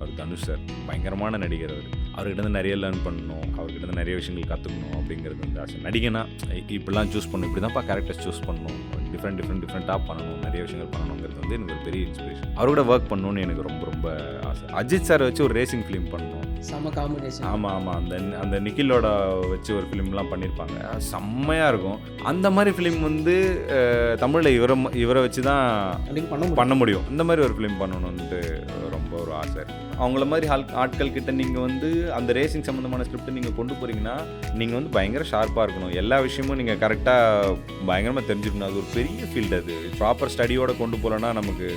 அவர் Dhanush sir பயங்கரமான நடிகர். அவர்கிட்ட இருந்து நிறைய லேர்ன் பண்ணணும், அவர்கிட்ட இருந்து நிறைய விஷயங்கள் கற்றுக்கணும் அப்படிங்கிறது வந்து ஆசை. நடிகனா இப்படிலாம் சூஸ் பண்ணணும், இப்படி தான்ப்பா கேரக்டர்ஸ் சூஸ் பண்ணணும், டிஃப்ரெண்ட்டாக பண்ணணும், நிறைய விஷயங்கள் பண்ணணுங்கிறது வந்து எனக்கு ஒரு பெரிய இன்ஸ்பிரேஷன். அவரோட ஒர்க் பண்ணணும்னு எனக்கு ரொம்ப ரொம்ப ஆசை. அஜித் சார் வச்சு ஒரு ரேசிங் ஃபிலிம் பண்ணணும். செம காம்பினேஷன். ஆமாம், அந்த நிக்கிலோட வச்சு ஒரு ஃபிலிம்லாம் பண்ணியிருப்பாங்க, செம்மையாக இருக்கும். அந்த மாதிரி ஃபிலிம் வந்து தமிழில் இவரை வச்சு தான் பண்ண முடியும். இந்த மாதிரி ஒரு ஃபிலிம் பண்ணணுன்ட்டு ரொம்ப ஒரு ஆசை இருக்குது. அவங்கள மாதிரி ஆட்கள் கிட்ட நீங்கள் வந்து அந்த ரேசிங் சம்மந்தமான ஸ்கிரிப்ட் நீங்கள் கொண்டு போகிறீங்கன்னா நீங்கள் வந்து பயங்கர ஷார்ப்பாக இருக்கணும். எல்லா விஷயமும் நீங்கள் கரெக்டாக பயங்கரமாக தெரிஞ்சுக்கணும். அது ஒரு பெரிய ஃபீல்டு. அது ப்ராப்பர் ஸ்டடியோடு கொண்டு போகலன்னா நமக்கு.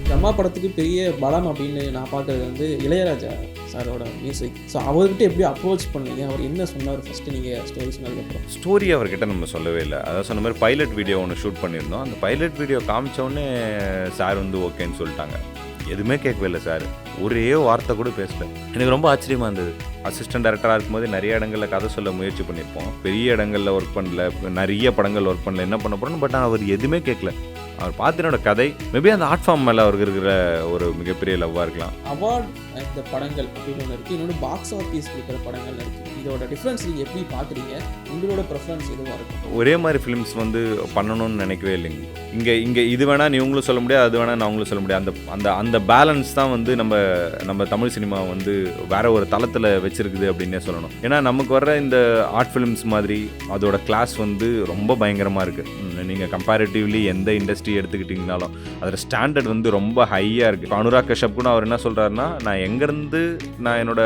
ஜமா படத்துக்கு பெரிய பலம் அப்படின்னு நான் பார்க்குறது வந்து இளையராஜா சாரோட மியூசிக். ஸோ அவர்கிட்ட எப்படி அப்ரோச் பண்ணீங்க, அவர் என்ன சொன்னார் ஃபஸ்ட்டு நீங்கள் ஸ்டோரி சொன்னதுக்கப்புறம்? ஸ்டோரி அவர்கிட்ட நம்ம சொல்லவே இல்லை. அதாவது சொன்ன மாதிரி பைலட் வீடியோ ஒன்று ஷூட் பண்ணியிருந்தோம். அந்த பைலட் வீடியோ காமிச்சோடனே சார் வந்து ஓகேன்னு சொல்லிட்டாங்க. எதுவுமே கேட்கவே இல்லை சார், ஒரே வார்த்தை கூட பேசல. எனக்கு ரொம்ப ஆச்சரியமாக இருந்தது. அசிஸ்டன்ட் டைரக்டராக இருக்கும்போது நிறைய இடங்களில் கதை சொல்ல முயற்சி பண்ணியிருப்போம், பெரிய இடங்களில் ஒர்க் பண்ணல, நிறைய படங்கள் ஒர்க் பண்ணல, என்ன பண்ண போகிறோன்னு. பட் அவர் எதுவுமே கேட்கல. அவர் பார்த்தினோட கதை மேபி அந்த ஆர்ட் ஃபார்ம் மேலே அவருக்கு இருக்கிற ஒரு மிகப்பெரிய லவ்வாக இருக்கலாம். அவார்ட் இந்த படங்கள் அப்படின்னு ஒன்று இருக்குது, இன்னொன்று பாக்ஸ் ஆஃபீஸ் கொடுக்குற படங்கள் இருக்குது. இதோட டிஃப்ரென்ஸ் நீங்கள் எப்படி பார்க்குறீங்க? உங்களோட ப்ரிஃபரன்ஸ் எதுவாக இருக்கும்? ஒரே மாதிரி ஃபிலிம்ஸ் வந்து பண்ணணும்னு நினைக்கவே இல்லைங்க. இங்கே இது வேணால் நீங்களும் சொல்ல முடியாது, அது வேணால் நாங்களும் சொல்ல முடியாது. அந்த பேலன்ஸ் தான் வந்து நம்ம தமிழ் சினிமா வந்து வேற ஒரு தளத்தில் வச்சிருக்குது அப்படின்னே சொல்லணும். ஏன்னா நமக்கு வர்ற இந்த ஆர்ட் ஃபிலிம்ஸ் மாதிரி அதோட கிளாஸ் வந்து ரொம்ப பயங்கரமாக இருக்குது. நீங்கள் கம்பேரிட்டிவ்லி எந்த இண்டஸ்ட்ரி எடுத்துக்கிட்டிங்கனாலும் அதோட ஸ்டாண்டர்ட் வந்து ரொம்ப ஹையாக இருக்குது. இப்போ அனுராக் கஷ்யப் கூட அவர் என்ன சொல்கிறாருன்னா, நான் எங்கேருந்து நான் என்னோட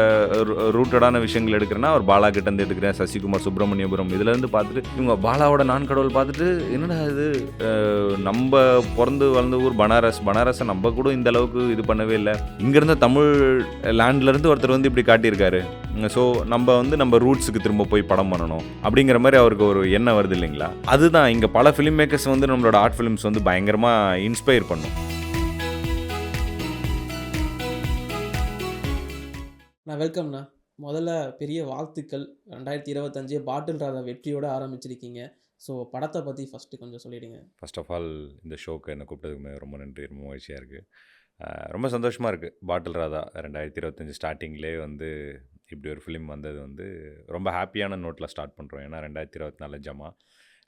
ரூட்டடான விஷயங்கள் எடுக்கிறேன்னா அவர் பாலா கிட்டேருந்து எடுக்கிறேன், சசிகுமார், சுப்பிரமணியபுரம் இதுலேருந்து பார்த்துட்டு இவங்க பாலாவோட நான் கடவுள் பார்த்துட்டு என்னடா இது, நம்ம பிறந்து வளர்ந்த ஊர் பனாரஸை நம்ம கூட இந்த அளவுக்கு இது பண்ணவே இல்லை, இங்கேருந்து தமிழ் லேண்ட்லேருந்து ஒருத்தர் வந்து இப்படி காட்டியிருக்காரு. ஸோ நம்ம ரூட்ஸுக்கு திரும்ப போய் படம் பண்ணணும் அப்படிங்கிற மாதிரி அவருக்கு ஒரு எண்ணம் வருது இல்லைங்களா. அதுதான் இங்கே பல ஃபிலிம் மேக்கர்ஸ் வந்து நம்மளோட ஆர்ட் ஃபிலிம்ஸ் வந்து பயங்கரமாக இன்ஸ்பயர் பண்ணும். நான் வெல்கம்ண்ணா. முதல்ல பெரிய வாழ்த்துக்கள். 2025 பாட்டில் ராதா வெற்றியோடு ஆரம்பிச்சிருக்கீங்க. ஸோ படத்தை பற்றி ஃபஸ்ட்டு கொஞ்சம் சொல்லிவிடுங்க. ஃபர்ஸ்ட் ஆஃப் ஆல் இந்த ஷோக்கு என்னை கூப்பிட்டதுக்குமே ரொம்ப நன்றி, ரொம்ப மகிழ்ச்சியாக இருக்குது. ரொம்ப சந்தோஷமாக இருக்குது. பாட்டில் ராதா 2025 ஸ்டார்டிங்லேயே வந்து இப்படி ஒரு ஃபிலிம் வந்தது வந்து ரொம்ப ஹாப்பியான நோட்டில் ஸ்டார்ட் பண்ணுறோம். ஏன்னா 2024 ஜமா,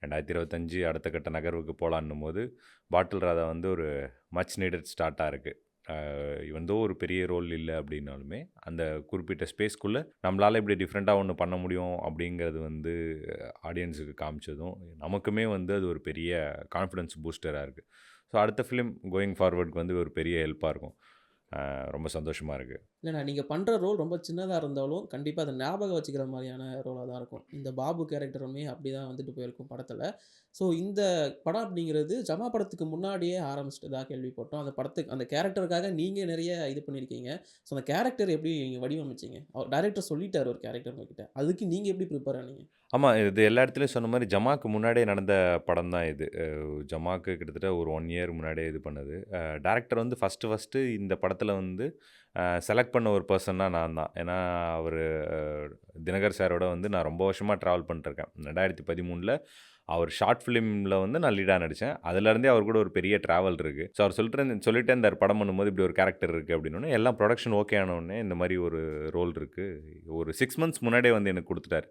2025 அடுத்த கட்ட நகர்வுக்கு போகலான்னும் போது பாட்டில் ராதா வந்து ஒரு மச் நீடட் ஸ்டார்ட்டாக இருக்குது. இவந்தோ ஒரு பெரிய ரோல் இல்லை அப்படின்னாலுமே அந்த குறிப்பிட்ட ஸ்பேஸ்க்குள்ளே நம்மளால் இப்படி டிஃப்ரெண்ட்டாக ஒன்று பண்ண முடியும் அப்படிங்கிறது வந்து ஆடியன்ஸுக்கு காமிச்சதும் நமக்குமே வந்து அது ஒரு பெரிய கான்ஃபிடன்ஸ் பூஸ்டராக இருக்குது. ஸோ அடுத்த ஃபிலிம் கோயிங் ஃபார்வர்டுக்கு வந்து ஒரு பெரிய ஹெல்ப்பாக இருக்கும். ரொம்ப சந்தோஷமாக இருக்குது. இல்லைண்ணா, நீங்கள் பண்ணுற ரோல் ரொம்ப சின்னதாக இருந்தாலும் கண்டிப்பாக அதை ஞாபகம் வச்சுக்கிற மாதிரியான ரோலாக தான் இருக்கும். இந்த பாபு கேரக்டருமே அப்படி தான் வந்துட்டு போயிருக்கும் படத்தில். ஸோ இந்த படம் அப்படிங்கிறது ஜமா படத்துக்கு முன்னாடியே ஆரம்பிச்சிட்டதாக கேள்விப்பட்டோம். அந்த படத்துக்கு அந்த கேரக்டருக்காக நீங்கள் நிறைய இது பண்ணியிருக்கீங்க. ஸோ அந்த கேரக்டர் எப்படி நீங்கள் வடிவமைச்சிங்க? அவர் டைரக்டர் சொல்லிட்டார் ஒரு கேரக்டர் உங்ககிட்ட, அதுக்கு நீங்கள் எப்படி ப்ரிப்பேர் ஆனீங்க? ஆமாம், இது எல்லா இடத்துலையும் சொன்ன மாதிரி ஜமாக்கு முன்னாடியே நடந்த படம் தான் இது. ஜமாக்கு கிட்டத்தட்ட ஒரு 1 இயர் முன்னாடியே இது பண்ணது. டேரக்டர் வந்து ஃபஸ்ட்டு இந்த படத்தில் வந்து செலக்ட் பண்ண ஒரு பர்சன்னா நான் தான். ஏன்னா அவர் தினகர் சாரோட வந்து நான் ரொம்ப வருஷமாக ட்ராவல் பண்ணிட்டுருக்கேன். 2013 அவர் ஷார்ட் ஃபிலிமில் வந்து நான் லீடாக நடித்தேன். அதுலேருந்தே அவர் கூட ஒரு பெரிய ட்ராவல் இருக்குது. ஸோ அவர் சொல்லிட்டே இந்த படம் பண்ணும்போது இப்படி ஒரு கேரக்டர் இருக்குது அப்படின்னோடனே எல்லாம் ப்ரொடக்ஷன் ஓகே ஆனோடனே இந்த மாதிரி ஒரு ரோல் இருக்குது ஒரு 6 மந்த்ஸ் முன்னாடியே வந்து எனக்கு கொடுத்துட்டார்.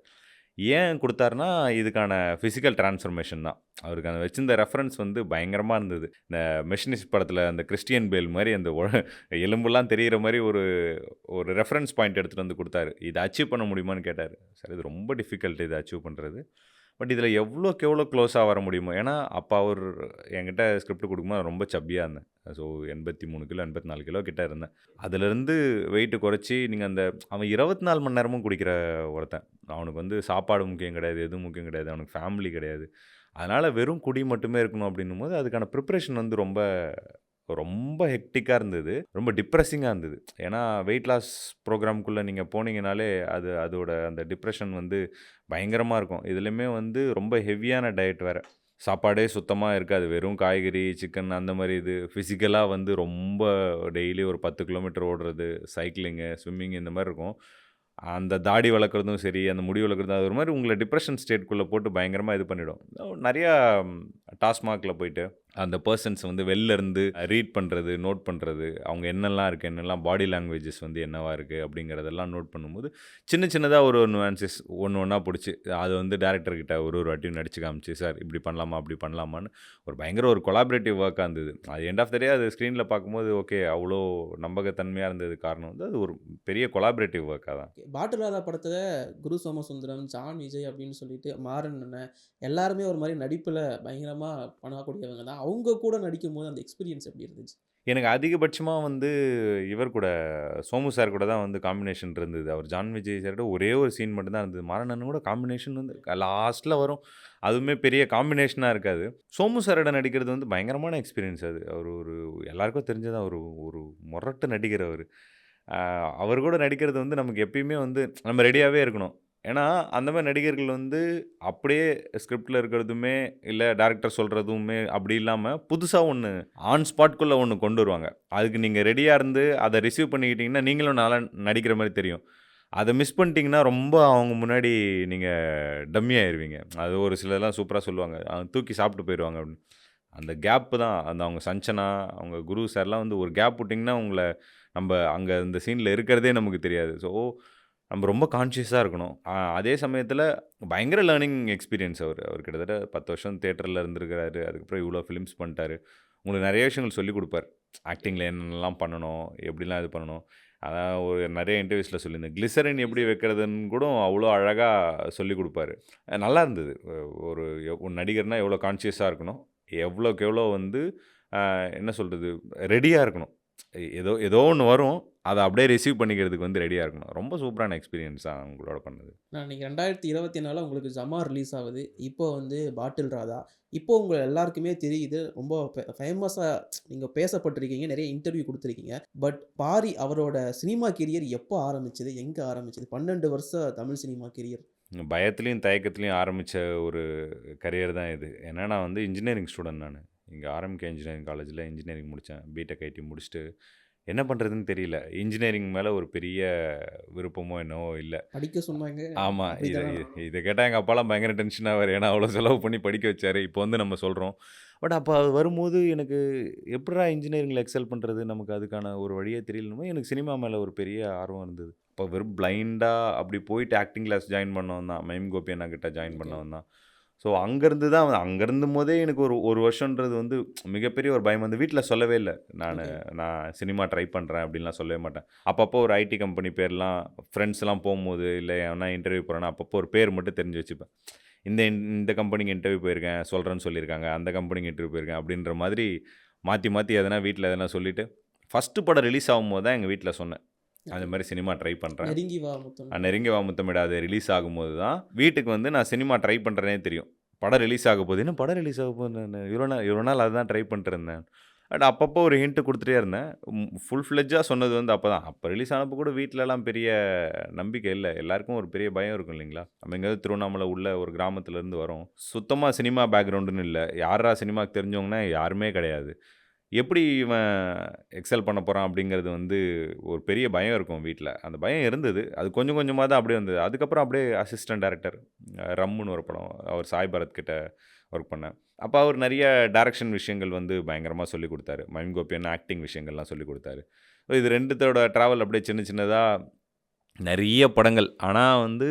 ஏன் கொடுத்தாருன்னா இதுக்கான ஃபிசிக்கல் டிரான்ஸ்ஃபர்மேஷன் தான். அவருக்கு அந்த வச்சிருந்த ரெஃபரன்ஸ் வந்து பயங்கரமாக இருந்தது. இந்த மெஷினிஸ்ட் படத்தில் அந்த கிறிஸ்டியன் பேல் மாதிரி அந்த எலும்புலாம் தெரிகிற மாதிரி ஒரு ரெஃபரன்ஸ் பாயிண்ட் எடுத்துகிட்டு வந்து கொடுத்தாரு. இதை அச்சீவ் பண்ண முடியுமான்னு கேட்டார். சார் இது ரொம்ப டிஃபிகல்ட் இதை அச்சீவ் பண்ணுறது, பட் இதில் எவ்வளோக்கு எவ்வளோ க்ளோஸாக வர முடியுமோ. ஏன்னா அப்போ அவர் என்கிட்ட ஸ்கிரிப்ட் கொடுக்கும்போது ரொம்ப சப்பியாக இருந்தேன். ஸோ 83 கிலோ 84 கிலோ கிட்டே இருந்தேன். அதுலேருந்து வெயிட்டு குறைச்சி நீங்கள் அவன் 24 மணி நேரமும் குடிக்கிற ஒருத்தன். அவனுக்கு வந்து சாப்பாடு முக்கியம் கிடையாது, எதுவும் முக்கியம் கிடையாது, அவனுக்கு ஃபேமிலி கிடையாது. அதனால் வெறும் குடி மட்டுமே இருக்கணும் அப்படின்னும் போது அதுக்கான ப்ரிப்ரேஷன் வந்து ரொம்ப ரொம்ப ஹெக்டிக்காக இருந்தது, ரொம்ப டிப்ரெஸிங்காக இருந்தது. ஏன்னா வெயிட் லாஸ் ப்ரோக்ராம்குள்ளே நீங்கள் போனீங்கனாலே அதோட அந்த டிப்ரெஷன் வந்து பயங்கரமாக இருக்கும். இதுலேயுமே வந்து ரொம்ப ஹெவியான டயட் வேறு, சாப்பாடே சுத்தமாக இருக்காது, வெறும் காய்கறி சிக்கன் அந்த மாதிரி. இது ஃபிசிக்கலாக வந்து ரொம்ப டெய்லி ஒரு 10 கிலோமீட்டர் ஓடுறது, சைக்கிளிங்கு, ஸ்விம்மிங் இந்த மாதிரி இருக்கும். அந்த தாடி வளர்க்குறதும் சரி, அந்த முடி வளர்க்குறதும் அது ஒரு மாதிரி உங்களை டிப்ரெஷன் ஸ்டேட்குள்ளே போட்டு பயங்கரமாக இது பண்ணிவிடும். நிறையா டாஸ்மாகில் போயிட்டு அந்த பெர்சன்ஸ் வந்து வெளில இருந்து ரீட் பண்ணுறது, நோட் பண்ணுறது, அவங்க என்னெல்லாம் இருக்குது, என்னெல்லாம் பாடி லாங்குவேஜஸ் வந்து என்னவா இருக்குது அப்படிங்கிறதெல்லாம் நோட் பண்ணும்போது, சின்ன சின்னதாக ஒரு ஒரு நுவான்சஸ் ஒன்று ஒன்றா பிடிச்சி அது வந்து டேரக்டர் கிட்ட ஒரு ஒரு வாட்டியும் நடிச்சு காமிச்சு, சார் இப்படி பண்ணலாமா, அப்படி பண்ணலாமான்னு ஒரு பயங்கர ஒரு கொலாபரேட்டிவ் ஒர்க்காக இருந்தது. அது எண்ட் ஆஃப் த டே அது ஸ்க்ரீனில் பார்க்கும்போது ஓகே அவ்வளோ நம்பகத்தன்மையாக இருந்தது காரணம் வந்து அது ஒரு பெரிய கொலாபரேட்டிவ் ஒர்க்காக தான். பாட்டு ராதா படத்துல குரு சோமசுந்தரம், ஜான் விஜய் அப்படின்னு சொல்லிட்டு மாறன் அண்ணன் எல்லாருமே ஒரு மாரி நடிப்புல பயங்கரமா பண்ணக்கூடியவங்க தான். அவங்க கூட நடிக்கும்போது அந்த எக்ஸ்பீரியன்ஸ் எப்படி இருந்துச்சு? எனக்கு அதிகபட்சமா வந்து இவர் கூட சோமு சார் கூட தான் வந்து காம்பினேஷன் இருந்தது. அவர் ஜான் விஜய் சாரோட ஒரே ஒரு சீன் மட்டும் தான் இருந்தது. மாறன் கூட காம்பினேஷன் வந்து லாஸ்ட்ல வரும். அதுவுமே பெரிய காம்பினேஷனா இருக்காது. சோமு சாரோட நடிக்கிறது வந்து பயங்கரமான எக்ஸ்பீரியன்ஸ் அது. அவரு ஒரு எல்லாருக்கும் தெரிஞ்சது ஒரு ஒரு மொரட்டு நடிகர் அவரு. அ அவர் கூட நடிக்கிறது வந்து நமக்கு எப்பயுமே வந்து நம்ம ரெடியாவே இருக்கணும். ஏன்னா, அந்த மாரி நடிகர்கள் வந்து அப்படியே ஸ்கிரிப்ட்ல இருக்கிறதுமே, இல்ல டைரக்டர் சொல்றதுமே அப்படி இல்லாம, புதுசா ஒண்ணு ஆன் ஸ்பாட்குள்ள ஒண்ணு கொண்டு வருவாங்க. அதுக்கு நீங்க ரெடியா இருந்து அத ரிசீவ் பண்ணிக்கிட்டீங்கன்னா, நீங்களும் நல்லா நடிக்கிற மாரி தெரியும். அத மிஸ் பண்ணிட்டீங்கன்னா, ரொம்ப அவங்க முன்னாடி நீங்க டம்மி ஆயிருவீங்க. அது ஒரு சிலர்லாம் சூப்பரா சொல்லுவாங்க. தூக்கி சாப்பிட்டு போயிருவாங்க அப்படின்னு. அந்த கேப் தான் அந்த அவங்க சஞ்சனா, அவங்க குரு சார்லாம் வந்து ஒரு கேப் விட்டிங்கன்னா, உங்கள நம்ப அங்க அந்த சீன்ல இருக்கிறதே நமக்கு தெரியாது. ஸோ, நம்ம ரொம்ப கான்ஷியஸா இருக்கணும். அதே சமயத்தில பயங்கர லேர்னிங் எக்ஸ்பீரியன்ஸ் அவரு. அவர் கிட்டத்தட்ட 10 வருஷம் தியேட்டர்ல இருந்திருக்கிறாரு. அதுக்கப்புறம் இவ்வளோ ஃபிலிம்ஸ் பண்ணிட்டாரு. உங்களுக்கு நெறைய விஷயங்கள் சொல்லிக் குடுப்பார். ஆக்டிங்கில என்னென்னலாம் பண்ணணும், எப்படிலாம் இது பண்ணணும். அதான் ஒரு நெறைய இன்டர்வியூஸ்ல சொல்லியிருந்தேன். கிளிசரின் எப்படி வைக்கிறதுன்னு கூட அவ்வளோ அழகா சொல்லிக் குடுப்பாரு. நல்லா இருந்தது. ஒரு ஒரு நடிகர்னா எவ்வளோ கான்ஷியஸா இருக்கணும். எவ்வளோக்கு எவ்வளோ வந்து என்ன சொல்றது, ரெடியா இருக்கணும். ஏதோ ஏதோ ஒண்ணு வரும். அத அப்படியே ரிசீவ் பண்ணிக்கிறதுக்கு வந்து ரெடியா இருக்கணும். ரொம்ப சூப்பரான எக்ஸ்பீரியன்ஸ் தான் அவங்களோட பண்ணது. நான் இன்னைக்கு 2024 உங்களுக்கு ஜமா ரிலீஸ் ஆகுது. இப்போ வந்து பாட்டில் ராதா. இப்போ உங்க எல்லாருக்குமே தெரியுது. ரொம்ப ஃபேமஸா நீங்க பேசப்பட்டிருக்கீங்க. நெறைய இன்டர்வியூ குடுத்துருக்கீங்க. பட் பாரி அவரோட சினிமா கெரியர் எப்போ ஆரம்பிச்சது? எங்க ஆரம்பிச்சது? 12 வருஷ தமிழ் சினிமா கெரியர். பயத்திலயும், தயக்கத்திலயும் ஆரம்பிச்ச ஒரு கரியர் தான் இது. ஏன்னா நான் வந்து இன்ஜினியரிங் ஸ்டூடண்ட் நானு. இங்க ஆர்எம்கே இன்ஜினியரிங் காலேஜ்ல இன்ஜினியரிங் முடிச்சேன். பிடெக் ஐடி முடிச்சுட்டு, என்ன பண்றதுன்னு தெரியல. இன்ஜினியரிங் மேல ஒரு பெரிய விருப்பமோ என்னவோ இல்ல. படிக்க சொன்னாங்க. ஆமா. அப்படித்தானே? இத கேட்டா எங்க அப்பாலாம் பயங்கர டென்ஷன் ஆவாரு. ஏன்னா அவ்வளோ செலவு பண்ணி படிக்க வச்சாரு. இப்போ வந்து நம்ம சொல்றோம். பட் அப்ப அது வரும்போது எனக்கு எப்புட்றா இன்ஜினியரிங்ல எக்ஸெல் பண்றது? நமக்கு அதுக்கான ஒரு வழியே தெரியலன்னும் எனக்கு சினிமா மேல ஒரு பெரிய ஆர்வம் இருந்தது. அப்ப வெறும் பிளைண்டா அப்படி போயிட்டு ஆக்டிங் கிளாஸ் ஜாயின் பண்ணவன் தான். மைம் கோபி அண்ணா கிட்ட ஜாயின் ஓகே. பண்ணவன் தான். ஸோ அங்க இருந்தம்போதே எனக்கு ஒரு 1 வருஷம்ன்றது வந்து மிகப்பெரிய ஒரு பயம் வந்து வீட்ல சொல்லவே இல்ல. ஓகே. நான் சினிமா ட்ரை பண்றேன் அப்படின்லாம் சொல்லவே மாட்டேன். அப்பப்போ ஒரு ஐடி கம்பெனி பேர்லாம் ஃப்ரெண்ட்ஸ்லாம் போம்போது, இல்ல எவனா இன்டர்வியூ போறேன்னா, அப்பப்போ ஒரு பேர் மட்டும் தெரிஞ்சு வச்சுப்பேன். இந்த கம்பெனிக்கு இன்டர்வியூ போயிருக்கேன், சொல்றேன்னு சொல்லியிருக்காங்க. அந்த கம்பெனிக்கு இன்டர்வியூ போயிருக்கேன் அப்படின்ற மாதிரி மாத்தி மாத்தி எதனா வீட்ல எதனா சொல்லிட்டு, ஃபர்ஸ்ட்டு படம் ரிலீஸ் ஆகும்போது தான் எங்க வீட்ல சொன்னேன். அந்த ஓகே. மாரி சினிமா ட்ரை பண்றேன். நெருங்கி வா முத்தமிழ். நெருங்கி வா முத்தமிடாதே ரிலீஸ் ஆகும்போது தான், வீட்டுக்கு வந்து நான் சினிமா ட்ரை பண்றேனே தெரியும். படம் ரிலீஸ் ஆக போகுது. என்ன படம் ரிலீஸ் ஆக போகுதுன்னு இவ்வளோ நாள் அதுதான் ட்ரை பண்ணிட்டு இருந்தேன். பட் அப்பப்போ ஒரு ஹிண்ட் குடுத்துட்டே இருந்தேன். ஃபுல் ஃப்ளெட்ஜா சொன்னது வந்து அப்பதான். அப்ப ரிலீஸ் ஆனப்போ கூட வீட்லலாம் பெரிய நம்பிக்கை இல்ல. எல்லாருக்கும் ஒரு பெரிய பயம் இருக்கும் இல்லைங்களா? நம்ம எங்கேயாவது திருவண்ணாமலை உள்ள ஒரு கிராமத்துலேருந்து வரோம். சுத்தமா சினிமா பேக்ரவுண்டுன்னு இல்ல. யார்ரா சினிமாக்கு தெரிஞ்சவங்கன்னா யாருமே கிடையாது. எப்படி இவன் எக்ஸெல் பண்ண போறான் அப்படிங்கிறது வந்து ஒரு பெரிய பயம் இருக்கும் வீட்ல. அந்த பயம் இருந்தது. அது கொஞ்சம் கொஞ்சமா தான் அப்படியே வந்தது. அதுக்கப்புறம் அப்படியே அசிஸ்டன்ட் டைரக்டர் ரம்முன்னு ஒரு படம். அவர் சாய் பரத் கிட்ட ஒர்க் பண்ணேன். அப்ப அவர் நெறைய டைரக்ஷன் விஷயங்கள் வந்து பயங்கரமா சொல்லிக் குடுத்தாரு. மைம் கோபியன் ஆக்டிங் விஷயங்கள்லாம் சொல்லிக் குடுத்தாரு. இது 2த்தோட ட்ராவல் அப்படியே சின்ன சின்னதா நெறைய படங்கள். ஆனா வந்து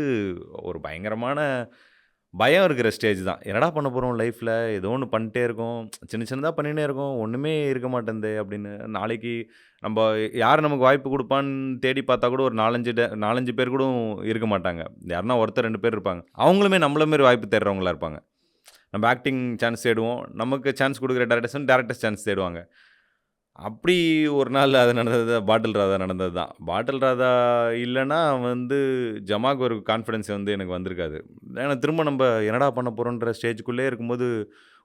ஒரு பயங்கரமான பயம் இருக்கிற ஸ்டேஜ் தான். என்னடா பண்ண போறோம் லைஃப்ல? ஏதோ ஒண்ணு பண்ணிட்டே இருக்கோம். சின்ன சின்னதா பண்ணின்னே இருக்கோம். ஒண்ணுமே இருக்க மாட்டேன்தே அப்படின்னு. நாளைக்கு நம்ப யார் நமக்கு வாய்ப்பு குடுப்பான்னு தேடி பார்த்தா கூட ஒரு 4, 5 பேர் கூட இருக்க மாட்டாங்க. யாருனா ஒருத்தர் 2 பேர் இருப்பாங்க. அவங்களுமே நம்மள மாரி வாய்ப்பு தேடுறவங்களா இருப்பாங்க. நம்ம ஆக்டிங் சான்ஸ் தேடுவோம். நமக்கு சான்ஸ் குடுக்குற டைரக்டர்ஸ் சான்ஸ் தேடுவாங்க. அப்படி ஒரு நாள் அது நடந்தது தான் பாட்டில் ராதா நடந்தது தான். பாட்டில் ராதா இல்லன்னா வந்து ஜமாக்கு ஒரு கான்ஃபிடன்ஸ் வந்து எனக்கு வந்திருக்காது. ஏன்னா திரும்ப நம்ப என்னடா பண்ண போறோன்ற ஸ்டேஜ்க்குள்ளேயே இருக்கும்போது,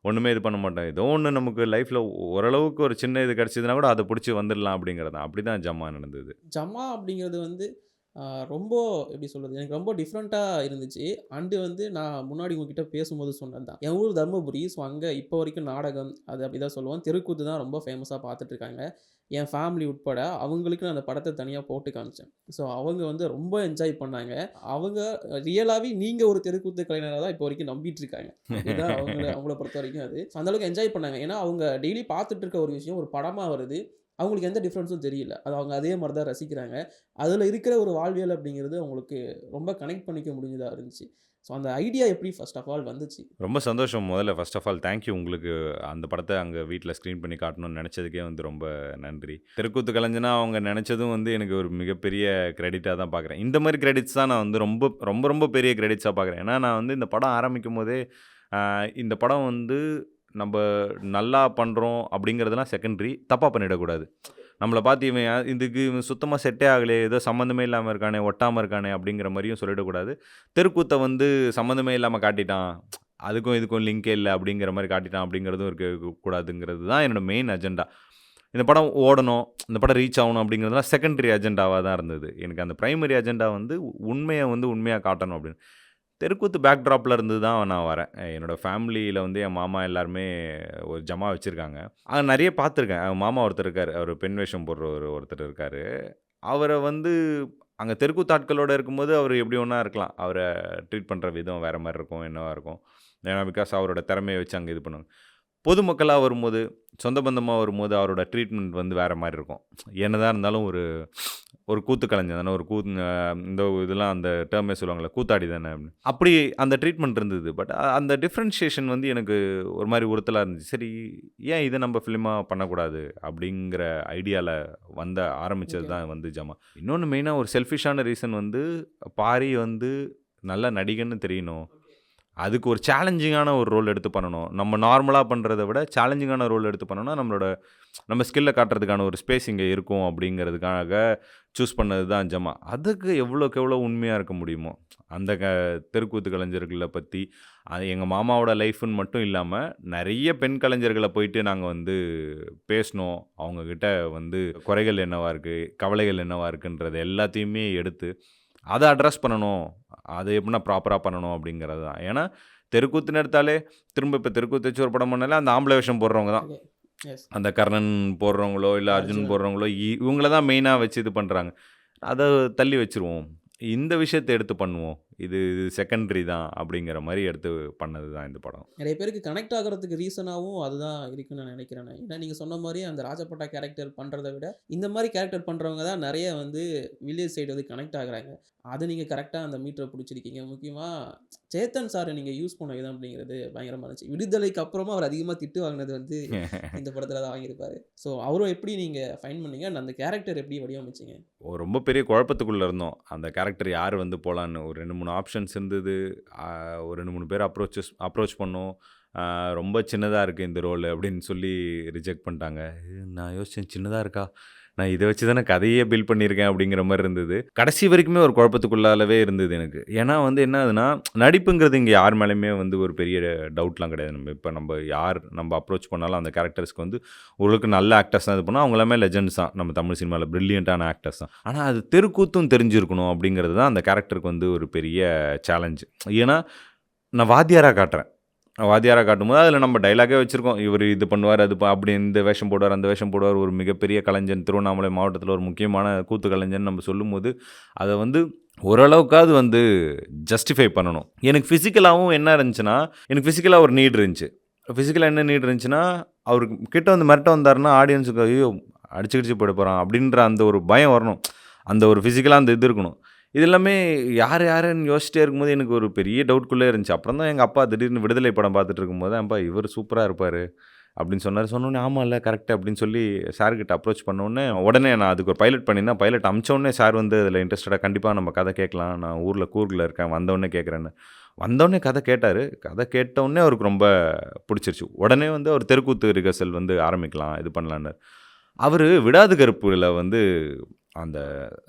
ஒண்ணுமே இது பண்ண மாட்டோம். ஏதோ ஒண்ணு நமக்கு லைஃப்ல ஓரளவுக்கு ஒரு சின்ன இது கிடைச்சதுனா கூட அத புடிச்சு வந்துடலாம் அப்படிங்கிறது தான். அப்படிதான் ஜமா நடந்தது. ஜமா அப்படிங்கிறது வந்து ஆ ரொம்ப எப்படி சொல்றது? எனக்கு ரொம்ப டிஃப்ரெண்ட்டா இருந்துச்சு. அண்டு வந்து நான் முன்னாடி உங்ககிட்ட பேசும்போது சொன்னது தான். என் ஊர் தர்மபுரி. ஸோ அங்க இப்போ வரைக்கும் நாடகம் அது அப்படிதான் சொல்லுவோம். தெருக்கூத்து தான் ரொம்ப ஃபேமஸா பார்த்துட்டு இருக்காங்க. என் ஃபேமிலி உட்பட அவங்களுக்கு நான் அந்த படத்த தனியா போட்டு காமிச்சேன். ஸோ அவங்க வந்து ரொம்ப என்ஜாய் பண்ணாங்க. அவங்க ரியலாவே நீங்க ஒரு தெருக்கூத்து கலைஞரா தான் இப்போ வரைக்கும் நம்பிட்டு இருக்காங்க. அப்படிதான் அவங்கள பொறுத்தவரைக்கும் அது. அந்த அளவுக்கு என்ஜாய் பண்ணாங்க. ஏன்னா அவங்க டெய்லி பார்த்துட்டு இருக்க ஒரு விஷயம் ஒரு படமா வருது. அவங்களுக்கு எந்த டிஃபரன்ஸும் தெரியல. அது அவங்க அதே மாரி தான் ரசிக்கிறாங்க. அதுல இருக்கிற ஒரு வாழ்வியல் அப்படிங்கிறது அவங்களுக்கு ரொம்ப கனெக்ட் பண்ணிக்க முடிஞ்சதா இருந்துச்சு. ஸோ அந்த ஐடியா எப்படி ஃபர்ஸ்ட் ஆஃப் ஆல் வந்துச்சு? ரொம்ப சந்தோஷம். முதல்ல first of all thank you உங்களுக்கு அந்த படத்த அங்க வீட்ல ஸ்க்ரீன் பண்ணி காட்டணும்னு நெனச்சதுக்கே வந்து ரொம்ப நன்றி. தெருக்கூத்து கலைஞனா அவங்க நெனச்சதும் வந்து எனக்கு ஒரு மிகப்பெரிய கிரெடிட்டா தான் பார்க்குறேன். இந்த மாரி கிரெடிட்ஸ் தான் நான் வந்து ரொம்ப ரொம்ப ரொம்ப பெரிய கிரெடிட்ஸா பார்க்குறேன். ஏன்னா நான் வந்து இந்த படம் ஆரம்பிக்கும்போதே, அ இந்த படம் வந்து நம்ப நல்லா பண்றோம் அப்படிங்கிறதெல்லாம் செகண்டரி. தப்பா பண்ணிடக்கூடாது. நம்மள பார்த்து இவன் சுத்தமா செட்டே ஆகலையே, ஏதோ சம்மந்தமே இல்லாம இருக்கானே, ஒட்டாம இருக்கானே அப்படிங்கிற மாரியும் சொல்லிடக்கூடாது. தெருக்கூத்த வந்து சம்மந்தமே இல்லாம காட்டிட்டான். அதுக்கும் இதுக்கும் லிங்கே இல்ல அப்படிங்கிற மாரி காட்டிட்டான் அப்படிங்கிறதும் கூடாதுங்கிறது தான் என்னோட மெயின் அஜெண்டா. இந்த படம் ஓடணும், இந்த படம் ரீச் ஆகணும் அப்படிங்கிறதுலாம் செகண்டரி அஜெண்டாவா தான் இருந்தது. எனக்கு அந்த பிரைமரி அஜெண்டா வந்து உண்மைய வந்து உண்மையா காட்டணும் அப்படின்னு. தெருக்கூத்து பேக்ட்ராப்ல இருந்து தான் நான் வரேன். என்னோட ஃபேமிலியில வந்து என் மாமா எல்லாருமே ஒரு ஜமா வச்சிருக்காங்க. நெறைய பார்த்துருக்கேன். மாமா ஒருத்தர் இருக்காரு. அவரு பெண் வேஷம் போடுறவரு ஒருத்தர் இருக்காரு. அவர வந்து அங்க தெருக்கூத்து ஆட்களோட இருக்கும்போது அவரு எப்படி வேணா இருக்கலாம். அவர ட்ரீட் பண்ற விதம் வேற மாரி இருக்கும். என்னவா இருக்கும். ஏன்னா பிகாஸ் அவரோட திறமைய வச்சு அங்க இது பண்ணுவாங்க. பொதுமக்களா வரும்போது, சொந்த பந்தமா வரும்போது அவரோட ட்ரீட்மெண்ட் வந்து வேற மாரி இருக்கும். என்னதான் இருந்தாலும் ஒரு ஒரு கூத்து கலைஞன் தானே, ஒரு இந்த இதெல்லாம் அந்த டெர்மே சொல்லுவாங்கல்ல, கூத்தாடி தானே அப்படின்னு. அப்படி அந்த ட்ரீட்மெண்ட் இருந்தது. பட் அந்த டிஃபரன்ஷியேஷன் வந்து எனக்கு ஒரு மாரி உறுத்தலா இருந்துச்சு. சரி, ஏன் இத நம்ம ஃபிலிமா பண்ணக்கூடாது? அப்படிங்கிற ஐடியால ஆரம்பிச்சது ஓகே. தான் வந்து ஜமா. இன்னொன்னு மெயினா ஒரு செல்ஃபிஷான ரீசன் வந்து, பாரி வந்து நல்ல நடிகன்னு தெரியணும். அதுக்கு ஒரு சேலஞ்சிங்கான ஒரு ரோல் எடுத்து பண்ணணும். நம்ம நார்மலா பண்றத விட சேலஞ்சிங்கான ரோல் எடுத்து பண்ணோம்னா, நம்ம ஸ்கில்ல காட்டுறதுக்கான ஒரு ஸ்பேஸ் இங்க இருக்கும் அப்படிங்கிறதுக்காக சூஸ் பண்ணது தான் ஜமா. அதுக்கு எவ்வளோக்கு எவ்வளோ உண்மையா இருக்க முடியுமோ, அந்த தெருக்கூத்து கலைஞர்கள பத்தி, அது எங்க மாமாவோட லைஃப்ன்னு மட்டும் இல்லாம, நெறைய பெண் கலைஞர்கள போயிட்டு நாங்க வந்து பேசினோம். அவங்க கிட்ட வந்து குறைகள் என்னவா இருக்கு? கவலைகள் என்னவா இருக்குன்றது எல்லாத்தையுமே எடுத்து அத அட்ரஸ் பண்ணணும். அது எப்படின்னா ப்ராப்பரா பண்ணணும் அப்படிங்கிறது தான். ஏன்னா, தெருக்கூத்துன்னு எடுத்தாலே, திரும்ப இப்ப தெருக்கூத்து வச்சு ஒரு படம் பண்ணாலே, அந்த ஆம்பள வேஷம் போடுறவங்க தான். ஓகே. எஸ். அந்த கர்ணன் போடுறவங்களோ, இல்ல அர்ஜுன் அர்ஜுனன். போடுறவங்களோ, இவங்கள தான் மெயினா வச்சு இது பண்றாங்க. அத தள்ளி வச்சுருவோம். இந்த விஷயத்த எடுத்து பண்ணுவோம். இது இது செகண்டரி தான் அப்படிங்கிற மாரி எடுத்து பண்ணது தான் இந்த படம். நெறைய பேருக்கு கனெக்ட் ஆகுறதுக்கு ரீசனாவும் அதுதான் இருக்குன்னு நான் நெனைக்கிறேன் நான். ஏன்னா நீங்க சொன்ன மாரி அந்த ராஜபட்டா கேரக்டர் பண்றத விட, இந்த மாரி கேரக்டர் பண்றவங்க தான் நெறைய வந்து வில்லேஜ் சைடு வந்து கனெக்ட் ஆகுறாங்க. அத நீங்க கரெக்ட்டா அந்த மீட்டர புடிச்சிருக்கீங்க. முக்கியமா சேத்தன் சார நீங்க யூஸ் பண்ண விதம் அப்படிங்கிறது பயங்கரமா இருந்துச்சு. விடுதலைக்கு அப்புறமா அவர் அதிகமா திட்டு வாங்குனது வந்து இந்த படத்துல தான் வாங்கியிருப்பாரு. ஸோ அவர எப்படி நீங்க ஃபைண்ட் பண்ணீங்க? அண்ட் அந்த கேரக்டர் எப்படி வடிவமைச்சீங்க? ரொம்ப பெரிய குழப்பத்துக்குள்ள இருந்தோம். அந்த கேரக்டர் யார் வந்து போலான்னு. ஒரு 2, 3 ஆப்ஷன்ஸ் இருந்தது. அ ஒரு 2, 3 பேர் அப்ரோச் பண்ணோம். அ ரொம்ப சின்னதா இருக்கு இந்த ரோலு அப்படின்னு சொல்லி ரிஜெக்ட் பண்ணிட்டாங்க. நான் யோசிச்சேன் சின்னதா இருக்கா? நான் இத வச்சு தானே கதையே பில்ட் பண்ணியிருக்கேன் அப்படிங்கிற மாரி இருந்தது. கடைசி வரைக்குமே ஒரு குழப்பத்துக்குள்ளாலவே இருந்தது எனக்கு. ஏன்னா வந்து என்ன ஆகுதுன்னா, நடிப்புங்கிறது இங்க யார் மேலயுமே வந்து ஒரு பெரிய டவுட்லாம் கிடையாது. நம்ம அப்ரோச் பண்ணாலும் அந்த கேரக்டர்ஸ்க்கு வந்து ஓரளவுக்கு நல்ல ஆக்டர்ஸ் தான் இது பண்ணோம். அவங்க எல்லாமே லெஜெண்ட்ஸ் தான். நம்ம தமிழ் சினிமால பிரில்லியன்ட்டான ஆக்டர்ஸ் தான். ஆனா அது தெருக்கூத்தும் தெரிஞ்சிருக்கணும் அப்படிங்கிறது தான் அந்த கேரக்டருக்கு வந்து ஒரு பெரிய சேலஞ்ச். ஏன்னா, நான் வாத்தியாரா காட்டுறேன். வாத்தியாரா காட்டும்போது அதில நம்ம டயலாக்கே வச்சிருக்கோம். இவரு இது பண்ணுவாரு, அப்படி இந்த வேஷம் போடுவார், அந்த வேஷம் போடுவார். ஒரு மிகப்பெரிய கலைஞன், திருவண்ணாமலை மாவட்டத்தில ஒரு முக்கியமான கூத்து கலைஞன் நம்ம சொல்லும்போது, அத வந்து ஓரளவுக்காவது வந்து ஜஸ்டிஃபை பண்ணணும். எனக்கு ஃபிசிக்கலாவும் என்ன இருந்துச்சுன்னா, எனக்கு ஃபிசிக்கலா ஒரு நீட் இருந்துச்சு. ஃபிசிக்கலா என்ன நீட் இருந்துச்சுன்னா, அவரு கிட்ட வந்து மிரட்ட வந்தாருன்னா, ஆடியன்ஸுக்கு ஐயோ! அடிச்சு கிடிச்சு போயிட போறான் அப்படின்ற அந்த ஒரு பயம் வரணும். அந்த ஒரு ஃபிசிக்கலா அந்த இது இருக்கணும். இது எல்லாமே யாருன்னு யோசிச்சிட்டே இருக்கும்போது எனக்கு ஒரு பெரிய டவுட்குள்ளே இருந்துச்சு. அப்புறம் தான் எங்க அப்பா திடீர்னு விடுதலை படம் பார்த்துட்டு இருக்கும்போது, "அப்பா இவரு சூப்பரா இருப்பாரு" அப்படின்னு சொன்னாரு. சொன்னோனே, "ஆமால்ல கரெக்ட்" அப்படின்னு சொல்லி சார் கிட்ட அப்ரோச் பண்ணோனே, உடனே நான் அதுக்கு ஒரு பைலட் பண்ணியிருந்தேன். பைலட் அனுப்பிச்சோனே சார் வந்து அதில இன்ட்ரஸ்டடா கண்டிப்பா நம்ம கதை கேட்கலாம். நான் கூர்க்ல இருக்கேன். வந்தோனே கேட்குறேன்னு. வந்தோனே கதை கேட்டாரு. கதை கேட்டோனே அவருக்கு ரொம்ப புடிச்சிருச்சு. உடனே வந்து அவர் தெருக்கூத்து ரிஹர்சல் வந்து ஆரம்பிக்கலாம், இது பண்ணலான்னாரு. அவரு விடாது கருப்புல வந்து அந்த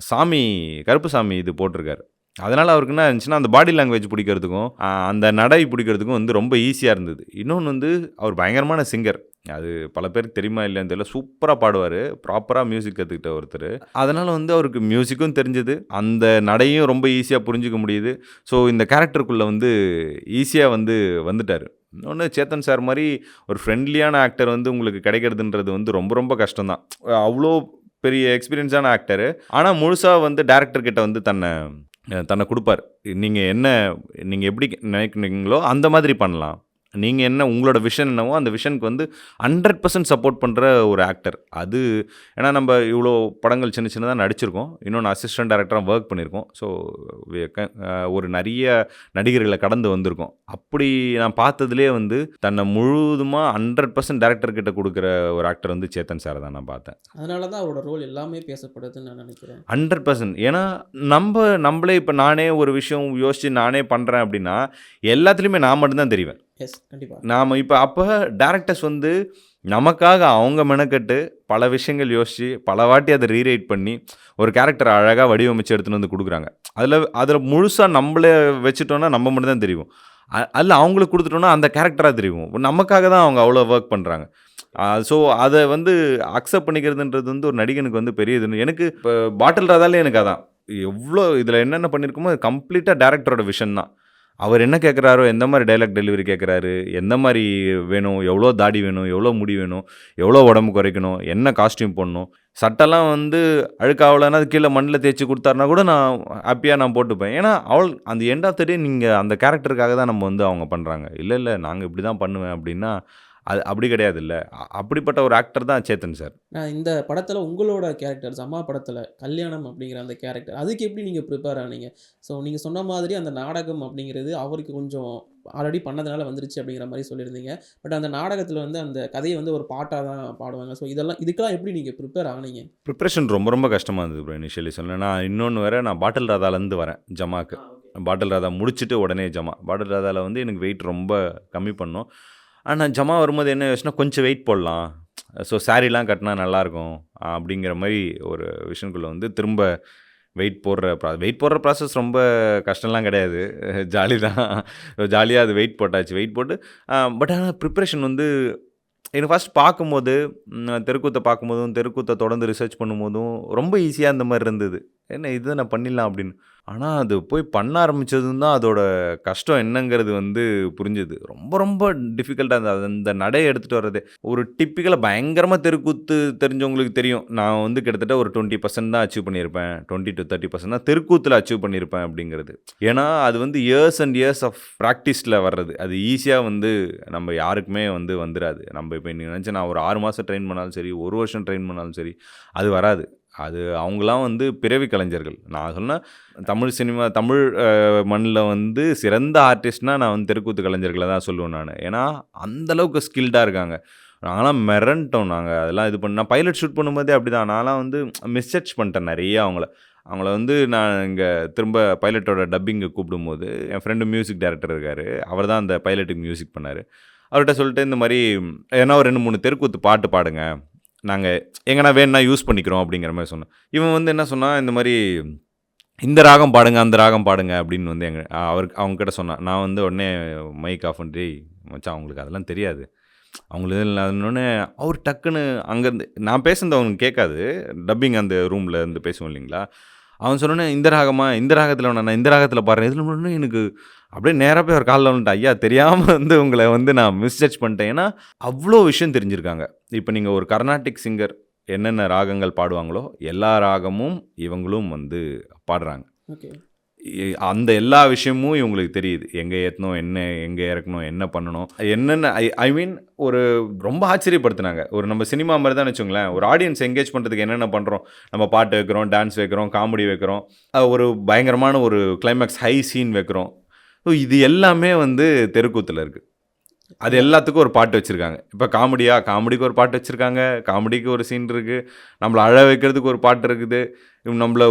சாமி கருப்பு சாமி இது போட்டிருக்காரு. அதனால அவருக்கு என்ன இருந்துச்சுன்னா, அந்த பாடி லாங்குவேஜ் பிடிக்கிறதுக்கும், அந்த நடை பிடிக்கிறதுக்கும் வந்து ரொம்ப ஈஸியா இருந்தது. இன்னொன்னு வந்து அவர் பயங்கரமான சிங்கர். அது பல பேருக்கு தெரியுமா இல்லையான்னு தெரியல. சூப்பரா பாடுவாரு. ப்ராப்பரா மியூசிக் கத்துக்கிட்ட ஒருத்தரு. அதனால வந்து அவருக்கு மியூசிக்கும் தெரிஞ்சது. அந்த நடையும் ரொம்ப ஈஸியா புரிஞ்சுக்க முடியுது. ஸோ இந்த கேரக்டருக்குள்ள வந்து ஈஸியா வந்து வந்துட்டாரு. இன்னொன்னு சேத்தன் சார் மாரி ஒரு ஃப்ரெண்ட்லியான ஆக்டர் வந்து உங்களுக்கு கிடைக்கிறதுன்றது வந்து ரொம்ப ரொம்ப கஷ்டம் தான். அவ்ளோ பெரிய எக்ஸ்பீரியன்ஸான ஆக்டரு. ஆனா முழுசா வந்து டைரக்டர் கிட்ட வந்து தன்னை குடுப்பாரு. நீங்க எப்படி நினைக்கிறீங்களோ அந்த மாதிரி பண்ணலாம். நீங்க என்ன உங்களோட விஷன் என்னவோ அந்த விஷனுக்கு வந்து 100% சப்போர்ட் பண்ற ஒரு ஆக்டர். அது ஏன்னா நம்ப இவ்ளோ படங்கள் சின்ன சின்னதா நடிச்சிருக்கோம். இன்னொன்னு அசிஸ்டன்ட் டைரக்டரா வொர்க் பண்ணியிருக்கோம். ஸோ ஒரு நெறைய நடிகர்கள கடந்து வந்திருக்கோம். அப்படி நான் பார்த்ததிலேயே வந்து தன்னை முழுவதுமா 100% டைரக்டர் கிட்ட குடுக்குற ஒரு ஆக்டர் வந்து சேத்தன் சார தான் நான் பார்த்தேன். அதனால தான் அவரோட ரோல் எல்லாமே பேசப்படுதுன்னு நான் நினைக்கிறேன். 100% ஏன்னா நம்பளே இப்ப நானே ஒரு விஷயம் யோசிச்சு நானே பண்றேன் அப்படின்னா, எல்லாத்துலயுமே நான் மட்டும் தான் தெரிவேன். எஸ். கண்டிப்பா. நாம அப்ப டைரக்டர்ஸ் வந்து நமக்காக அவங்க மெனக்கெட்டு பல விஷயங்கள் யோசிச்சு, பல வாட்டி அத ரீரைட் பண்ணி, ஒரு கேரக்டர அழகா வடிவமைச்சு எடுத்துட்டு வந்து குடுக்குறாங்க. அதுல முழுசா நம்பள வச்சுட்டோம்னா நம்ம மட்டும் தான் தெரிவோம். அதுல அவங்களுக்கு குடுத்துட்டோம்னா அந்த கேரக்டரா தெரியும். நமக்காக தான் அவங்க அவ்வளோ வொர்க் பண்றாங்க. ஸோ அத வந்து அக்செப்ட் பண்ணிக்கிறதுன்றது வந்து ஒரு நடிகனுக்கு வந்து பெரிய இதுன்னு எனக்கு இப்ப பாட்டில் ராதாலே எனக்கு அதான். எவ்ளோ இதுல என்னென்ன பண்ணியிருக்கோமோ அது கம்ப்ளீட்டா டைரக்டரோட விஷன் தான். அவர் என்ன கேட்குறாரோ, எந்த மாரி டயலாக் டெலிவரி கேட்குறாரு, எந்த மாரி வேணும், எவ்வளோ தாடி வேணும், எவ்வளோ முடி வேணும், எவ்வளோ உடம்பு குறைக்கணும், என்ன காஸ்டியூம் போடணும், சட்டைலாம் வந்து அழுக்காவலன்னா அது கீழ மண்ணுல தேய்ச்சு குடுத்தாருனா கூட நான் ஹேப்பியா நான் போட்டுப்பேன். ஏன்னா, அந்த எண்ட் ஆஃப் த டே நீங்க அந்த கேரக்டருக்காக தான் நம்ம வந்து அவங்க பண்றாங்க. இல்ல நாங்க இப்படி தான் பண்ணுவேன் அப்படின்னா, அது அப்படி கிடையாதுல்ல. அப்படிப்பட்ட ஒரு ஆக்டர் தான் சேத்தன் சார். இந்த படத்துல உங்களோட கேரக்டர் அம்மா படத்துல கல்யாணம் அப்படிங்கிற அந்த கேரக்டர் அதுக்கு எப்படி நீங்க ப்ரிப்பேர் ஆனீங்க? ஸோ நீங்க சொன்ன மாதிரி அந்த நாடகம் அப்படிங்கிறது அவருக்கு கொஞ்சம் ஆல்ரெடி பண்ணதுனால வந்துருச்சு அப்படிங்கிற மாரி சொல்லியிருந்தீங்க. பட் அந்த நாடகத்துல வந்து அந்த கதைய வந்து ஒரு பாட்டா தான் பாடுவாங்க. ஸோ இதுக்கெல்லாம் எப்படி நீங்க ப்ரிப்பேர் ஆனீங்க? ப்ரிப்பரேஷன் ரொம்ப ரொம்ப கஷ்டமா இருந்தது ப்ரோ இனிஷியலி சொல்லணும்னா. இன்னொன்னு வேற நான் பாட்டில் ராதாலேருந்து வரேன் ஜமாக்கு. ஓகே. பாட்டில் ராதா முடிச்சுட்டு உடனே ஜமா. பாட்டில் ராதால வந்து எனக்கு வெயிட் ரொம்ப கம்மி பண்ணோம். ஆனா ஜமா வரும்போது என்ன யோசிச்சேன்னா, கொஞ்சம் வெயிட் போடலாம். ஸோ சாரிலாம் கட்டினா நல்லாயிருக்கும். அப்படிங்கிற மாரி ஒரு விஷயத்துக்குள்ள வந்து திரும்ப வெயிட் போடுற ப்ராசஸ் ரொம்ப கஷ்டம்லாம் கிடையாது. ஜாலி தான். ஜாலியா அது வெயிட் போட்டாச்சு. வெயிட் போட்டு பட் ஆனா ப்ரிப்பரேஷன் வந்து எனக்கு ஃபர்ஸ்ட் பார்க்கும்போது, தெருக்கூத்த பார்க்கும்போதும், தெருக்கூத்த தொடர்ந்து ரிசர்ச் பண்ணும்போதும், ரொம்ப ஈஸியா இருந்த மாரி இருந்தது. என்ன இது நான் பண்ணிடலாம் அப்படின்னு. ஆனா, அது போய் பண்ண ஆரம்பிச்சதும் தான் அதோட கஷ்டம் என்னங்கிறது வந்து புரிஞ்சது. ரொம்ப ரொம்ப டிஃபிகல்ட்டா இருந்தது. அந்த நடைய எடுத்துட்டு வர்றதே. ஒரு டிப்பிக்கலா பயங்கரமா தெருக்கூத்து தெரிஞ்சவங்களுக்கு தெரியும். நான் வந்து கிட்டத்தட்ட ஒரு 20% தான் அச்சீவ் பண்ணியிருப்பேன். 20-30% தான் தெருக்கூத்துல அச்சீவ் பண்ணியிருப்பேன் அப்படிங்கிறது. ஏன்னா, அது வந்து இயர்ஸ் அண்ட் இயர்ஸ் ஆஃப் பிராக்டிஸ்ல வர்றது. அது ஈஸியா வந்து நம்ம யாருக்குமே வந்து வந்துராது. நம்ம இப்ப நீங்க நெனச்சா நான் ஒரு 6 மாசம் ட்ரெயின் பண்ணாலும் சரி, 1 வருஷம் ட்ரெயின் பண்ணாலும் சரி, அது வராது. அது அவங்கலாம் வந்து பிறவி கலைஞர்கள். நான் சொன்னேன் தமிழ் மண்ல வந்து சிறந்த ஆர்டிஸ்ட்னா நான் வந்து தெருக்கூத்து கலைஞர்கள தான் சொல்லுவேன் நானு. ஏன்னா, அந்த அளவுக்கு ஸ்கில்டா இருக்காங்க. நான்லாம் மிரண்டுட்டோம் நாங்க. அதெல்லாம் இது பண்ண நான் பைலட் ஷூட் பண்ணும்போதே அப்படிதான். நான்லாம் வந்து மிஸ்ஜட்ஜ் பண்ணிட்டேன் நெறைய அவங்கள. அவங்கள வந்து நான் இங்க திரும்ப பைலட்டோட டப்பிங்க்கு கூப்பிடும்போது, என் ஃப்ரெண்டு மியூசிக் டைரக்டர் இருக்காரு. அவர் தான் அந்த பைலட்டுக்கு மியூசிக் பண்ணாரு. அவர்ட்ட சொல்லிட்டு இந்த மாரி எதனா ஒரு 2, 3 தெருக்கூத்து பாட்டு பாடுங்க. நாங்க எங்கனா வேணும்னா யூஸ் பண்ணிக்கிறோம் அப்படிங்கிற மாரி சொன்னேன். இவன் வந்து என்ன சொன்னான், இந்த மாரி இந்த ராகம் பாடுங்க, அந்த ராகம் பாடுங்க அப்படின்னு வந்து அவங்க கிட்ட சொன்னான். நான் வந்து உடனே மைக் ஆஃப் பண்ணிட்டு, "டேய் மச்சான் அவங்களுக்கு அதெல்லாம் தெரியாது." அவங்களுக்கு இல்லாதனோனே அவர் டக்குன்னு அங்கேருந்து நான் பேசுனது அவனுக்கு கேட்காது. டப்பிங் அந்த ரூம்ல இருந்து பேசுவோம் இல்லைங்களா? அவன் சொன்னோனே, "இந்த ராகமா? இந்த ராகத்தில வேணாம். நான் இந்த ராகத்தில பாடுறேன்." இதில உடனே எனக்கு அப்படியே நேரா போய் அவர் கால்ல விழுந்துட்டேன். ஐயா தெரியாம வந்து உங்கள வந்து நான் மிஸ்ஜட்ஜ் பண்ணிட்டேன். ஏன்னா, அவ்ளோ விஷயம் தெரிஞ்சிருக்காங்க. இப்ப நீங்க ஒரு கர்நாடிக் சிங்கர் என்னென்ன ராகங்கள் பாடுவாங்களோ, எல்லா ராகமும் இவங்களும் வந்து பாடுறாங்க. ஓகே. அந்த எல்லா விஷயமும் இவங்களுக்கு தெரியுது. எங்க ஏத்தணும், எங்க இறக்கணும், என்ன பண்ணணும், என்னென்ன ஐ மீன் ஒரு ரொம்ப ஆச்சரியப்படுத்துனாங்க. ஒரு நம்ம சினிமா மாரி தான் வச்சுக்கோங்களேன். ஒரு ஆடியன்ஸ் என்கேஜ் பண்றதுக்கு என்னென்ன பண்றோம். நம்ம பாட்டு வைக்கிறோம், டான்ஸ் வைக்கிறோம், காமெடி வைக்கிறோம். ஒரு பயங்கரமான ஒரு கிளைமாக்ஸ் ஹை சீன் வைக்கிறோம். ஸோ இது எல்லாமே வந்து தெருக்கூத்துல இருக்கு. அது எல்லாத்துக்கும் ஒரு பாட்டு வச்சிருக்காங்க. இப்ப காமெடிக்கு ஒரு பாட்டு வச்சிருக்காங்க. காமெடிக்கு ஒரு சீன் இருக்கு. நம்மள அழ வைக்கிறதுக்கு ஒரு பாட்டு இருக்குது. நம்மள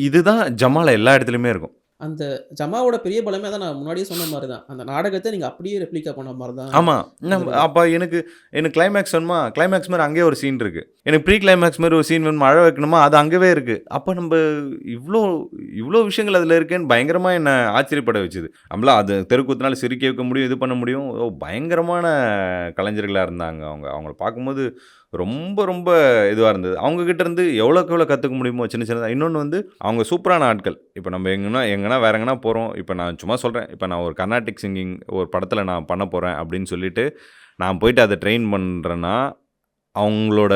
இதுதான் ஜமால எல்லா இடத்துலயுமே இருக்கும். அந்த ஜமாவோட பெரிய பலமே அதான் நான் முன்னாடியே சொன்ன மாரி தான். அந்த நாடகத்த நீங்க அப்படியே ரெப்ளிகா பண்ண மாரி தான் ஆமா. வந்திருக்கு. அப்ப எனக்கு எனக்கு கிளைமாக்ஸ் வேணுமா? கிளைமாக்ஸ் மாரி அங்கேயே ஒரு சீன் இருக்கு. எனக்கு ப்ரீ கிளைமாக்ஸ் மாரி ஒரு சீன் வேணுமா? அழ வைக்கணுமா? அது அங்கவே இருக்கு. அப்ப நம்ப இவ்ளோ இவ்ளோ விஷயங்கள் அதுல இருக்கேன்னு பயங்கரமா என்ன ஆச்சரியப்பட வச்சது. நம்மள அது தெருக்கூத்துனால சிரிக்க வைக்க முடியும், இது பண்ண முடியும். பயங்கரமான கலைஞர்களா இருந்தாங்க அவங்க. அவங்கள பார்க்கும்போது ரொம்ப ரொம்ப இதுவா இருந்தது. அவங்க கிட்ட இருந்து எவ்வளோக்கு எவ்வளோ கத்துக்க முடியுமோ சின்ன சின்னதா. இன்னொன்னு வந்து அவங்க சூப்பரான ஆட்கள். இப்ப நம்ம எங்கனா வேற எங்கனா போறோம். இப்ப நான் சும்மா சொல்றேன். இப்ப நான் ஒரு கர்நாடிக் சிங்கிங் ஒரு படத்துல நான் பண்ண போறேன் அப்படின்னு சொல்லிட்டு, நான் போயிட்டு அத ட்ரெயின் பண்றேன்னா, அவங்களோட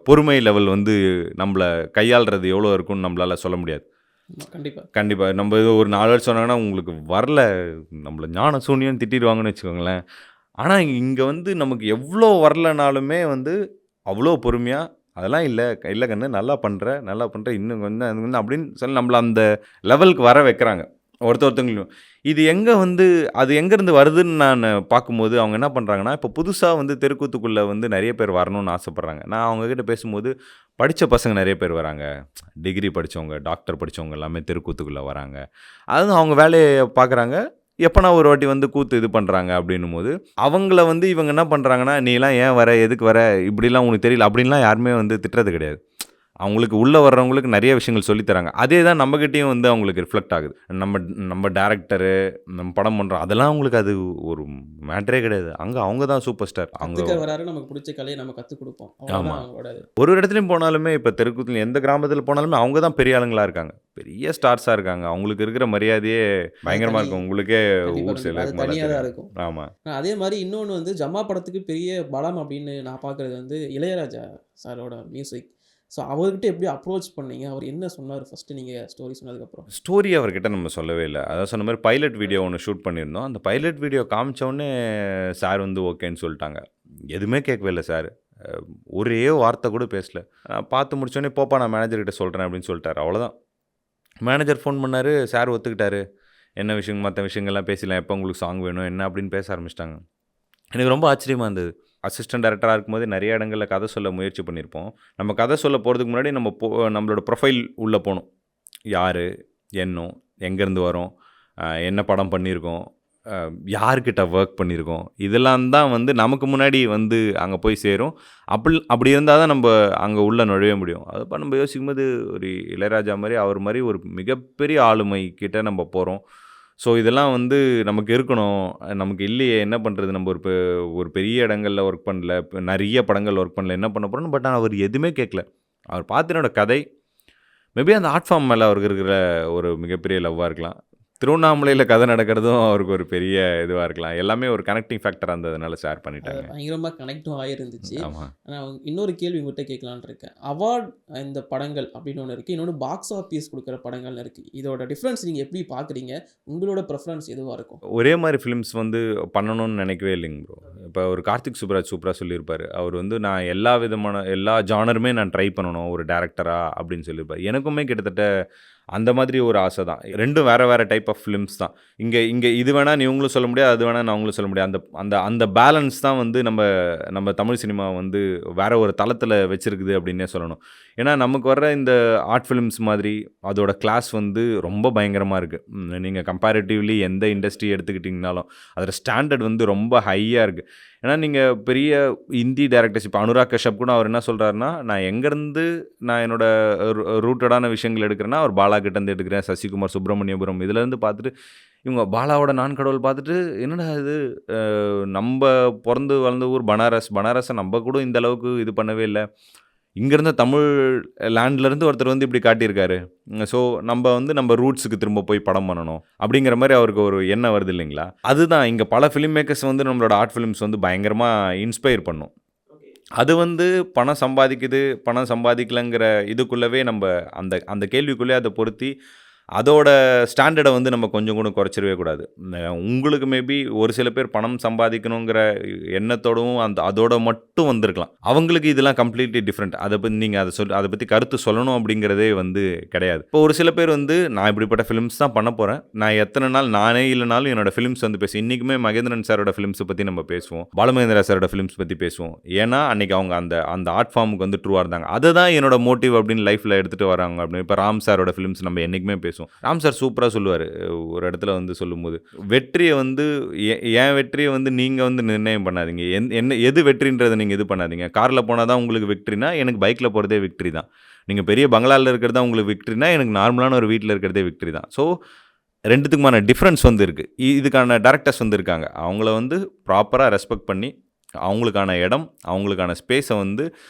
பொறுமை லெவல் வந்து நம்மள கையாள்றது எவ்வளோ இருக்கும்னு நம்மளால சொல்ல முடியாது. ஆமா, கண்டிப்பா. கண்டிப்பா. நம்ம ஏதோ ஒரு 4 வேர்ட் சொன்னாங்கன்னா, உங்களுக்கு வரல, நம்மள ஞான சூனியம்னு திட்டிருவாங்கன்னு வச்சுக்கோங்களேன். ஆனா, இங்க வந்து நமக்கு எவ்ளோ வரலனாலுமே வந்து, அவ்ளோ பொறுமையா, "அதெல்லாம் இல்ல, இல்ல கண்ணு நல்லா பண்ற, நல்லா பண்ற. இன்னும் கொஞ்சம் அது இன்னும்" அப்படின்னு சொல்லி நம்மள அந்த லெவலுக்கு வர வைக்கிறாங்க. ஒருத்தவங்களையும். இது எங்க வந்து அது எங்கேருந்து வருதுன்னு நானு பார்க்கும்போது, அவங்க என்ன பண்றாங்கன்னா, இப்போ புதுசா வந்து தெருக்கூத்துக்குள்ள வந்து நெறைய பேர் வரணும்னு ஆசைப்படுறாங்க. நான் அவங்க கிட்ட பேசும்போது, படிச்ச பசங்க நெறைய பேர் வராங்க. டிகிரி படிச்சவங்க, டாக்டர் படிச்சவங்க எல்லாமே தெருக்கூத்துக்குள்ள வராங்க. அதுவும் அவங்க வேலைய பார்க்குறாங்க. எப்பனா ஒரு வாட்டி வந்து கூத்து இது பண்றாங்க அப்படின்னும்போது, அவங்கள வந்து இவங்க என்ன பண்றாங்கன்னா, "நீலாம் ஏன் வர? எதுக்கு வர? இப்படிலாம் உனக்கு தெரியல." அப்படின்லாம் யாருமே வந்து திட்டுறது கிடையாது. அவங்களுக்கு உள்ள வர்றவங்களுக்கு நெறைய விஷயங்கள் சொல்லி தராங்க. அதே தான் நம்மகிட்டயும் வந்து அவங்களுக்கு ரிஃப்ளெக்ட் ஆகுது. நம்ம நம்ம டைரக்டரு, நம்ம படம் பண்றோம். அதெல்லாம் அவங்களுக்கு அது ஒரு மேட்டரே கிடையாது. அங்க அவங்க தான் சூப்பர் ஸ்டார். அவங்க கத்துக்க வராரு, நமக்கு புடிச்ச கலைய நம்ம கத்துக் குடுப்போம். ஆமா. அவ்வளோதான் அவங்களோட இது. ஒரு இடத்துலயும் போனாலுமே, இப்ப தெருக்கூத்துல எந்த கிராமத்துல போனாலுமே அவங்க தான் பெரிய ஆளுங்களா இருக்காங்க. பெரிய ஸ்டார்ஸா இருக்காங்க. அவங்களுக்கு இருக்கிற மரியாதையே அது பயங்கரமா தனி இருக்கும். உங்களுக்கே கண்டிப்பா, ஊர் கண்டிப்பா. சைடுல அது இருக்கும்போது தனியா தான் தான் தெரியும். இருக்கும். ஆமா. அதே மாரி இன்னொன்னு வந்து ஜமா படத்துக்கு பெரிய பலம் அப்படின்னு நான் பார்க்குறது வந்து இளையராஜா சாரோட மியூசிக். ஸோ அவர்கிட்ட எப்படி அப்ரோச் பண்ணீங்க? அவர் என்ன சொன்னாரு ஃபர்ஸ்ட்டு நீங்க ஸ்டோரி சொன்னதுக்கப்புறம்? ஸ்டோரி அவர்கிட்ட நம்ம சொல்லவே இல்ல. அதான் சொன்ன மாரி பைலட் வீடியோ ஒண்ணு ஷூட் பண்ணியிருந்தோம். அந்த பைலட் வீடியோ காமிச்ச உடனே சார் வந்து ஓகேன்னு சொல்ட்டாங்க. எதுவுமே கேட்கவே இல்ல சார். அ ஒரே வார்த்தை கூட பேசல. பார்த்து முடிச்ச உடனே, "போப்பா நான் மேனேஜர் கிட்ட சொல்றேன்" அப்படின்னு சொல்ட்டாரு. அவ்வளோதான். மேனேஜர் ஃபோன் பண்ணாரு. சார் ஒத்துக்கிட்டாரு. என்ன விஷயம் மத்த விஷயங்கள்லாம் பேசிடலாம். எப்போ உங்களுக்கு சாங் வேணும்? என்ன அப்படின்னு பேச ஆரம்பிச்சுட்டாங்க. எனக்கு ரொம்ப ஆச்சரியமா இருந்தது. அசிஸ்டன்ட் டைரக்டரா இருக்கும்போதே நெறைய இடங்கள்ல கதை சொல்ல முயற்சி பண்ணியிருப்போம். நம்ம கதை சொல்ல போறதுக்கு முன்னாடி நம்மளோட ப்ரொஃபைல் உள்ள போணும். யாரு? எண்ணம்? எங்கேருந்து வரோம்? என்ன படம் பண்ணியிருக்கோம்? அ யார்கிட்ட ஒர்க் பண்ணியிருக்கோம்? இதெல்லாம் தான் வந்து நமக்கு முன்னாடி வந்து அங்க போய் சேரும். அப்படி இருந்தா தான் நம்ப அங்க உள்ள நுழைய முடியும். அப்ப நம்ம யோசிக்கும்போது ஒரு இளையராஜா மாரி, அவர் மாரி ஒரு மிகப்பெரிய ஆளுமை கிட்ட நம்ம போறோம். ஸோ இதெல்லாம் வந்து நமக்கு இருக்கணும். நமக்கு இல்லையே என்ன பண்றது? நம்ம ஒரு பெரிய இடங்கள்ல ஒர்க் பண்ணல. நெறைய படங்கள்ல ஒர்க் பண்ணல. என்ன பண்ண போறோம்ன்னு பட் அவர் எதுவுமே கேட்கல. அவர் பார்த்து என்னோட கதை மேபி அந்த ஆர்ட் ஃபார்ம் மேல அவருக்கு இருக்கிற ஒரு மிகப்பெரிய லவ்வா இருக்கலாம். திருவண்ணாமலையில கதை நடக்கிறதும் அவருக்கு ஒரு பெரிய இதுவா இருக்கலாம். எல்லாமே ஒரு கனெக்டிங் ஃபேக்டரா இருந்ததுனால ஷேர் அது பண்ணிட்டாங்க. பயங்கரமா கனெக்டும் ஆயிருந்துச்சு. ஆமா. ஆனா இன்னொரு கேள்வி உங்ககிட்ட கேட்கலான்னு இருக்கேன். அவார்ட் இந்த படங்கள் அப்படின்னு ஒண்ணு இருக்கு. இன்னொன்னு பாக்ஸ் ஆஃபீஸ் குடுக்குற படங்கள்னு இருக்கு. இதோட டிஃபரன்ஸ் நீங்க எப்படி பார்க்குறீங்க? உங்களோட பிரெஃபரன்ஸ் எதுவா இருக்கும்? ஒரே மாரி ஃபிலிம்ஸ் வந்து பண்ணணும்னு நினைக்கவே இல்லைங்க ப்ரோ. இப்ப ஒரு கார்த்திக் சுப்புராஜ் சூப்பரா சொல்லியிருப்பாரு. அவர் வந்து நான் எல்லா ஜானருமே நான் ட்ரை பண்ணணும் ஒரு டைரக்டரா அப்படின்னு சொல்லியிருப்பாரு. எனக்குமே கிட்டத்தட்ட அந்த மாதிரி ஒரு ஆசை தான். 2ம் வேற வேற டைப் ஆஃப் ஃபிலிம்ஸ் தான். இங்க இங்க இது வேணா இவங்களும் சொல்ல முடியாது, அது வேணா அவங்களும் சொல்ல முடியாது. அந்த அந்த அந்த பேலன்ஸ் தான் வந்து நம்ம தமிழ் சினிமா வந்து வேற ஒரு தளத்தில வச்சிருக்குது அப்படின்னே சொல்லணும். ஏன்னா நமக்கு வர்ற இந்த ஆர்ட் ஃபிலிம்ஸ் மாதிரி அதோட கிளாஸ் வந்து ரொம்ப பயங்கரமா இருக்கு. நீங்க கம்பேரிட்டிவ்லி எந்த இண்டஸ்ட்ரி எடுத்துக்கிட்டீங்கனாலும், அதோட ஸ்டாண்டர்ட் வந்து ரொம்ப ஹையா இருக்கு. ஏன்னா நீங்க பெரிய ஹிந்தி டைரக்டர்ஸ் இப்ப அனுராக் கஷ்யப் கூட அவர் என்ன சொல்றாருன்னா, நான் என்னோட ரூட்டடான விஷயங்கள் எடுக்கிறேன்னா, அவர் பாலா கிட்டேருந்து எடுக்கிறேன். சசிகுமார், சுப்பிரமணியபுரம் இதுலேருந்து பார்த்துட்டு, இவங்க பாலாவோட நான் கடவுள் பார்த்துட்டு, என்னடா இது நம்ப பொறந்து வளர்ந்த ஊர் பனாரஸ். பனாரஸ நம்ப கூட இந்த அளவுக்கு இது பண்ணவே இல்ல. இங்க இருந்த தமிழ் லேண்ட்லேருந்து ஒருத்தர் வந்து இப்படி காட்டியிருக்காரு. ஸோ நம்ப வந்து நம்ம ரூட்ஸுக்கு திரும்ப போய் படம் பண்ணணும். அப்படிங்கிற மாரி அவருக்கு ஒரு எண்ணம் வருது இல்லைங்களா? அதுதான் இங்க பல ஃபில்ம் மேக்கர்ஸ் வந்து நம்மளோட ஆர்ட் ஃபிலிம்ஸ் வந்து பயங்கரமா இன்ஸ்பயர் பண்ணும். அது வந்து பணம் சம்பாதிக்குது, பணம் சம்பாதிக்கலங்கிற இதுக்குள்ளவே நம்ப அந்த அந்த கேள்விக்குள்ளயே அத பொருத்தி, அதோட ஸ்டாண்டர்ட வந்து நம்ம கொஞ்சம் கூட குறைச்சிடவே கூடாது. உங்களுக்கு மேபி ஒரு சில பேர் பணம் சம்பாதிக்கணுங்கிற எண்ணத்தோடவும் அதோட மட்டும் வந்திருக்கலாம். அவங்களுக்கு இதெல்லாம் கம்ப்ளீட்லி டிஃபரெண்ட். நீங்க அத பத்தி கருத்து சொல்லணும் அப்படிங்கிறதே வந்து கிடையாது. இப்போ ஒரு சில பேர் வந்து நான் இப்படிப்பட்ட ஃபிலிம்ஸ் தான் பண்ண போறேன். நான் எத்தன நாள் நானே இல்லனாலும் என்னோட ஃபிலிம்ஸ் வந்து இன்னைக்குமே மகேந்திரன் சாரோட ஃபிலிம்ஸ பத்தி நம்ம பேசுவோம். பாலுமகேந்திரா சாரோட ஃபிலிம்ஸ் பத்தி பேசுவோம். ஏன்னா, அன்னைக்கு அவங்க அந்த அந்த ஆர்ட் ஃபார்முக்கு வந்து ட்ரூவா இருந்தாங்க. அததான் என்னோட மோட்டிவ் அப்படின்னு லைஃப்ல எடுத்துட்டு வராங்க அப்படின்னு. இப்ப ராம் சாரோட ஃபிலிம்ஸ் நம்ம என்னைக்குமே பேசுவோம். பேசுவோம். ராம் சார் சூப்பரா சொல்லுவாரு. ஒரு இடத்துல வந்து சொல்லும்போது, வெற்றிய வந்து என் வெற்றிய வந்து நீங்க வந்து நிர்ணயம் பண்ணாதீங்க. என்ன எது வெற்றின்றத நீங்க இது பண்ணாதீங்க. கார்ல போனா தான் உங்களுக்கு விக்டரினா, எனக்கு பைக்ல போறதே விக்டரி தான். நீங்க பெரிய பங்களால இருக்கிறது தான் உங்களுக்கு விக்டரினா, எனக்கு நார்மலான ஒரு வீட்ல இருக்கிறதே விக்டரி தான். ஸோ 2த்துக்குமான டிஃபரன்ஸ் வந்து இருக்கு. இதுக்கான டைரக்டர்ஸ் வந்து இருக்காங்க. அவங்கள வந்து ப்ராப்பரா ரெஸ்பெக்ட் பண்ணி, அவங்களுக்கான இடம், அவங்களுக்கான ஸ்பேஸ வந்து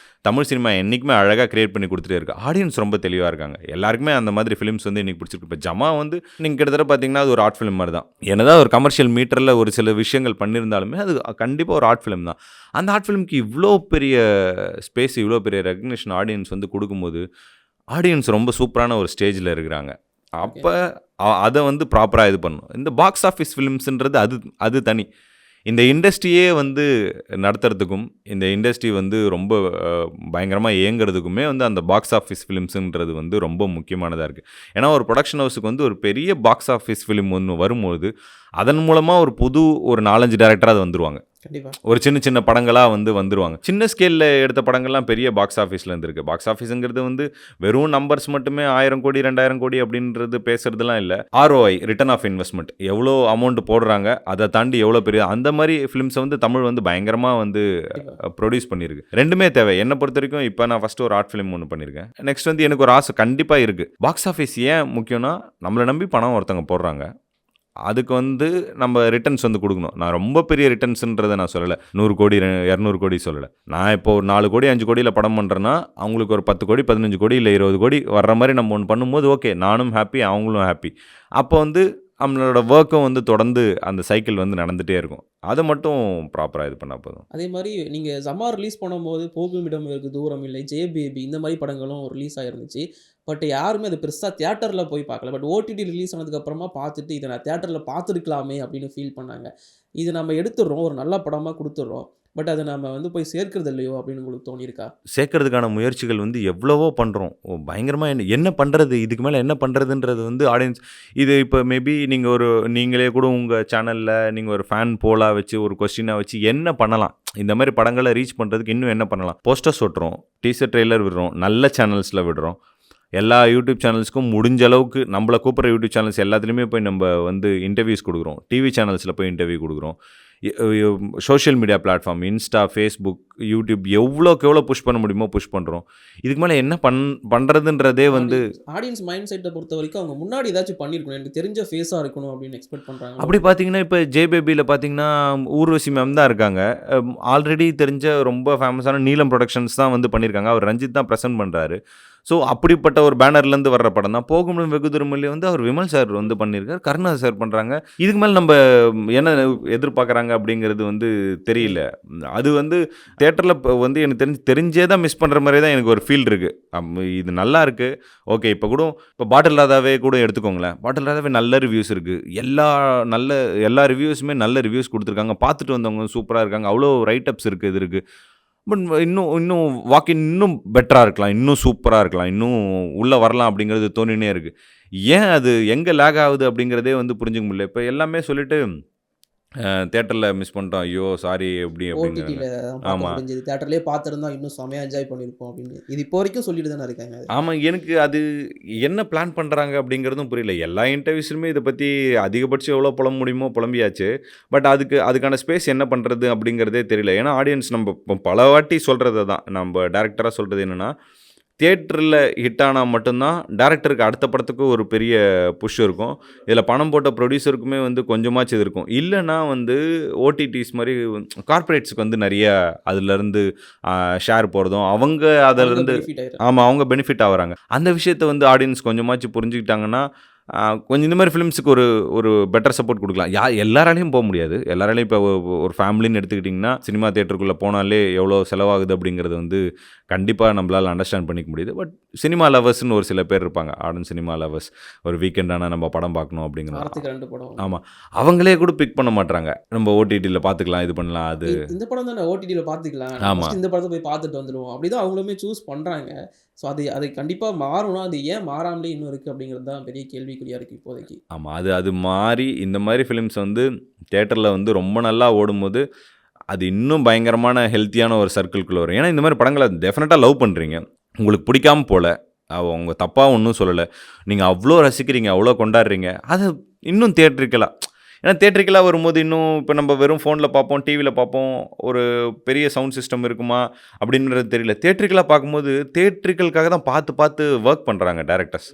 தமிழ் சினிமா என்னைக்குமே அழகா கிரியேட் பண்ணி குடுத்துட்டே இருக்கு. ஆடியன்ஸ் ரொம்ப தெளிவா இருக்காங்க. எல்லாருக்குமே அந்த மாதிரி ஃபிலிம்ஸ் வந்து இன்னைக்கு பிடிச்சிருக்கு. இப்ப ஜமா வந்து நீங்க கிட்டத்தட்ட பார்த்தீங்கன்னா, அது ஒரு ஆர்ட் ஃபிலிம் மாரி தான். என்னதான் ஒரு கமர்ஷியல் மீட்டர்ல ஒரு சில விஷயங்கள் பண்ணியிருந்தாலுமே, அது கண்டிப்பா ஒரு ஆர்ட் ஃபிலிம் தான். அந்த ஆர்ட் ஃபிலிம்க்கு இவ்ளோ பெரிய ஸ்பேஸ், இவ்ளோ பெரிய ரெகக்னிஷன் ஆடியன்ஸ் வந்து குடுக்கும்போது, ஆடியன்ஸ் ரொம்ப சூப்பரான ஒரு ஸ்டேஜ்ல இருக்கிறாங்க. ஓகே. அப்ப அத வந்து ப்ராப்பரா இது பண்ணணும். இந்த பாக்ஸ் ஆஃபிஸ் ஃபிலிம்ஸ்ன்றது அது தனி. இந்த இண்டஸ்ட்ரியே வந்து நடத்துறதுக்கும், இந்த இண்டஸ்ட்ரி வந்து ரொம்ப பயங்கரமா இயங்குறதுக்குமே வந்து அந்த பாக்ஸ் ஆஃபிஸ் ஃபிலிம்ஸ்ன்றது வந்து ரொம்ப முக்கியமானதா இருக்கு. ஏன்னா, ஒரு புரொடக்ஷன் ஹவுஸுக்கு வந்து ஒரு பெரிய பாக்ஸ் ஆஃபிஸ் ஃபிலிம் ஒண்ணு வரும்போது, அதன் மூலமா ஒரு 4, 5 டைரக்டரா வந்துருவாங்க. கண்டிப்பா. ஒரு சின்ன சின்ன படங்களா வந்துருவாங்க. சின்ன ஸ்கேல்ல எடுத்த படங்கள்லாம் பெரிய பாக்ஸ் ஆஃபிஸ்ல இருந்திருக்கு. பாக்ஸ் ஆஃபிஸ்ங்கிறது வந்து வெறும் நம்பர்ஸ் மட்டுமே 1000 கோடி, 2000 கோடி அப்படின்றது பேசுறதுலாம் இல்ல. ROI ரிட்டர்ன் ஆஃப் இன்வெஸ்ட்மென்ட் எவ்வளோ அமௌண்ட் போடுறாங்க, அத தாண்டி எவ்வளோ பெரிய அந்த மாரி ஃபிலிம்ஸ வந்து தமிழ் வந்து பயங்கரமா வந்து கண்டிப்பா. ப்ரொடியூஸ் பண்ணியிருக்கு. 2மே தேவை. என்ன பொறுத்தவரைக்கும் இப்ப நான் ஃபர்ஸ்ட் ஒரு ஆர்ட் ஃபிலிம் ஒண்ணு பண்ணியிருக்கேன். நெக்ஸ்ட் வந்து எனக்கு ஒரு ஆசை கண்டிப்பா இருக்கு. பாக்ஸ் ஆஃபிஸ் ஏன் முக்கியம்னா, நம்மள நம்பி பணம் ஒருத்தவங்க போடுறாங்க. அதுக்கு வந்து நம்ம ரிட்டர்ன்ஸ் வந்து குடுக்கணும். நான் ரொம்ப பெரிய ரிட்டர்ன்ஸ்ன்றத நான் சொல்லல. 100 கோடி, 200 கோடி சொல்லல. நான் இப்போ ஒரு 4 கோடி, 5 கோடியில படம் பண்றேன்னா, அவங்களுக்கு ஒரு 10 கோடி, 15 கோடி இல்ல 20 கோடி வர்ற மாரி நம்ம ஒண்ணு பண்ணும்போது, ஓகே நானும் ஹேப்பி, அவங்களும் ஹேப்பி. அப்போ வந்து நம்மளோட வொர்க்கும் வந்து தொடர்ந்து அந்த சைக்கிள் வந்து நடந்துட்டே இருக்கும். அத மட்டும் ப்ராப்பரா இது பண்ணா போதும். அதே மாரி நீங்க "ஜமார்" ரிலீஸ் பண்ணும்போது, "போகும் இடம் வெகு தூரம் இல்லை", "ஜெய பேபி" இந்த மாரி படங்களும் ரிலீஸ் ஆயிருந்துச்சு. பட் யாருமே அது பெருசா தியேட்டர்ல போய் பார்க்கல. பட் ஓடிடி ரிலீஸ் ஆனதுக்கு அப்புறமா பார்த்துட்டு, "இத நான் தியேட்டர்ல பார்த்துருக்கலாமே" அப்படின்னு ஃபீல் பண்ணாங்க. இது நம்ம எடுத்துடுறோம், ஒரு நல்ல படமா குடுத்துடுறோம். பட் அத நம்ம வந்து போய் சேர்க்கிறது இல்லையோ அப்படின்னு உங்களுக்கு தோணியிருக்கா? சேர்க்கறதுக்கான முயற்சிகள் வந்து எவ்வளவோ பண்றோம். பயங்கரமா என்ன பண்றது? இதுக்கு மேல என்ன பண்றதுன்றது வந்து ஆடியன்ஸ் இது இப்ப மேபி நீங்களே கூட உங்க சேனல்ல நீங்க ஒரு ஃபேன் போலா வச்சு, ஒரு கொஸ்டினா வச்சு என்ன பண்ணலாம்? இந்த மாரி படங்கள ரீச் பண்றதுக்கு இன்னும் என்ன பண்ணலாம்? போஸ்டர்ஸ் ஒட்டுறோம், டீசர் ட்ரெய்லர் விடுறோம், நல்ல சேனல்ஸ்ல விடுறோம். எல்லா யூடியூப் சேனல்ஸ்க்கும் முடிஞ்ச அளவுக்கு நம்மள கூப்பிடுற யூடியூப் சேனல்ஸ் எல்லாத்துலயுமே போய் நம்ப வந்து இன்டர்வியூஸ் குடுக்குறோம். டிவி சேனல்ஸ்ல போய் இன்டர்வியூ குடுக்குறோம். A a social media platform Insta, Facebook, YouTube எவ்வளோக்கு எவ்வளோ புஷ் பண்ண முடியுமோ புஷ் பண்றோம். இதுக்கு மேல என்ன பண்றதுன்றதே வந்து ஆடியன்ஸ் மைண்ட் செட்ட பொறுத்தவரைக்கும் அவங்க முன்னாடி ஏதாச்சும் பண்ணியிருக்கணும். எனக்கு தெரிஞ்ச ஃபேஸா இருக்கணும் அப்படின்னு எக்ஸ்பெக்ட் பண்றாங்களோ? அப்படி பார்த்தீங்கன்னா, இப்ப ஜே பேபில பார்த்தீங்கன்னா, ஊர்வசி மேம் தான் இருக்காங்க. ஆல்ரெடி தெரிஞ்ச ரொம்ப ஃபேமஸான நீலம் புரொடக்ஷன்ஸ் தான் வந்து பண்ணியிருக்காங்க. அவர் ரஞ்சித் தான் பிரசன்ட் பண்றாரு. ஸோ, அப்படிப்பட்ட ஒரு பேனர்லேருந்து வர்ற படம் தான். போகும் வெகு தூரமில்லே வந்து அவர் விமல் சார் வந்து பண்ணியிருக்காரு. கருணாஸ் சார் பண்றாங்க. இதுக்கு மேல நம்ப என்ன எதிர்பார்க்குறாங்க அப்படிங்கிறது வந்து தெரியல. அது வந்து தியேட்டர்ல வந்து எனக்கு தெரிஞ்சே தான் மிஸ் பண்ற மாரியே தான் எனக்கு ஒரு ஃபீல் இருக்கு. இது நல்லா இருக்கு. ஓகே. இப்ப பாட்டில் ராதாவே கூட எடுத்துக்கோங்களேன். பாட்டில் ராதாவே நல்ல ரிவ்யூஸ் இருக்கு. எல்லா ரிவ்யூஸுமே நல்ல ரிவ்யூஸ் குடுத்துருக்காங்க. பார்த்துட்டு வந்தவங்க சூப்பரா இருக்காங்க. அவ்வளோ ரைட் அப்ஸ் இருக்கு. இது இருக்கு. பட் இன்னும் இன்னும் வாக்கின் இன்னும் பெட்டரா இருக்கலாம். இன்னும் சூப்பரா இருக்கலாம். இன்னும் உள்ள வரலாம் அப்படிங்கிறது தோணினே இருக்கு. ஏன் அது எங்க லேக் ஆகுது அப்படிங்கிறதே வந்து புரிஞ்சுக்க முடியல. இப்ப எல்லாமே சொல்லிட்டு தியேட்டர்ல மிஸ் பண்ணிட்டோம். ஐயோ! சாரி அப்படிங்கிறாங்க. ஓடிடில தான் பார்க்க ஆமா. முடிஞ்சது. தியேட்டர்லயே பார்த்திருந்தா இன்னும் செமையா என்ஜாய் பண்ணியிருப்போம் அப்படின்னு. இது இப்போ வரைக்கும் சொல்லிட்டு தானே இருக்காங்க. ஆமா. எனக்கு அது என்ன பிளான் பண்றாங்க அப்படிங்கிறதும் புரியல. எல்லா இன்டர்வியூஸ்லயுமே இத பத்தி அதிகபட்சம் எவ்வளோ புலம்ப முடியுமோ புலம்பியாச்சு. பட் அதுக்கான ஸ்பேஸ் என்ன பண்றது அப்படிங்கிறதே தெரியல. ஏன்னா ஆடியன்ஸ் நம்ப பல வாட்டி சொல்றது தான். நம்ப டைரக்டரா சொல்றது என்னன்னா, தியேட்டர்ல ஹிட் ஆனா மட்டும் தான் டைரக்டருக்கு அடுத்த படத்துக்கு ஒரு பெரிய புஷ் இருக்கும். இதில பணம் போட்ட ப்ரொடியூசருக்குமே வந்து கொஞ்சமாச்சும் இது இருக்கும். இல்லன்னா வந்து ஓடிடிஸ் மாரி கார்ப்பரேட்ஸ்க்கு வந்து நெறைய அதுலருந்து ஷேர் போறதும், அவங்க அவங்க அதுலருந்து பெனிஃபிட் ஆயிடுறாங்க. ஆமா. அவங்க பெனிஃபிட் ஆவுறாங்க. அந்த விஷயத்த வந்து ஆடியன்ஸ் கொஞ்சமாச்சும் புரிஞ்சுக்கிட்டாங்கன்னா, கொஞ்சம் இந்த மாரி ஃபிலிம்ஸுக்கு ஒரு பெட்டர் சப்போர்ட் குடுக்கலாம். எல்லாராலயும் முடியாது. எல்லாராலயும் இப்போ ஒரு ஃபேமிலின்னு எடுத்துக்கிட்டிங்கன்னா, சினிமா தியேட்டருக்குள்ள போனாலே எவ்வளோ செலவாகுது அப்படிங்கிறது வந்து கண்டிப்பா நம்மளால அண்டர்ஸ்டாண்ட் பண்ணிக்க முடியுது. பட் சினிமா லவர்ஸ்ன்னு ஒரு சில பேர் இருப்பாங்க. Ardern cinema lovers. ஒரு வீக்கெண்ட் ஆனா நம்ம படம் பார்க்கணும் அப்படிங்கிற வாரத்துக்கு 2 படம். ஆமா. அவங்களே கூட பிக் பண்ண மாட்றாங்க. நம்ம ஓடிடில பார்த்துக்கலாம், இது பண்ணலாம். அது இந்த படம் தானே ஓடிடில பார்த்துக்கலாம். ஆமா. ஃபர்ஸ்ட் இந்த படத்த போய் பார்த்துட்டு வந்துருவோம். அப்படிதான் அவங்களுமே சூஸ் பண்றாங்க. ஸோ அது கண்டிப்பா மாறணும். அது ஏன் மாறாமலே இன்னும் இருக்கு அப்படிங்கிறது தான் பெரிய கேள்விக்குறியா இருக்கு இப்போதைக்கு. ஆமா. அது மாறி இந்த மாரி ஃபிலிம்ஸ் வந்து தியேட்டர்ல வந்து ரொம்ப நல்லா ஓடும்போது, அது இன்னும் பயங்கரமான ஹெல்த்தியான ஒரு சர்க்கிள்குள்ள வரும். ஏன்னா இந்த மாரி படங்கள டெஃபினட்டா லவ் பண்றீங்க. உங்களுக்கு பிடிக்காம போல. அவங்க தப்பா ஒண்ணும் சொல்லல. நீங்க அவ்ளோ ரசிக்கிறீங்க, அவ்ளோ கொண்டாடுறீங்க. அத இன்னும் தியேட்ரிக்கலா ஏன்னா தியேட்ரிக்கலா வரும்போது இன்னும் இப்ப நம்ம வெறும் ஃபோன்ல பார்ப்போம், டிவில பார்ப்போம். ஒரு பெரிய சவுண்ட் சிஸ்டம் இருக்குமா? அப்படின்றது தெரியல. தியேட்ரிக்கலா பார்க்கும்போது, தியேட்ரிக்கலுக்காக தான் பார்த்து பார்த்து வொர்க் பண்றாங்க டைரக்டர்ஸ்.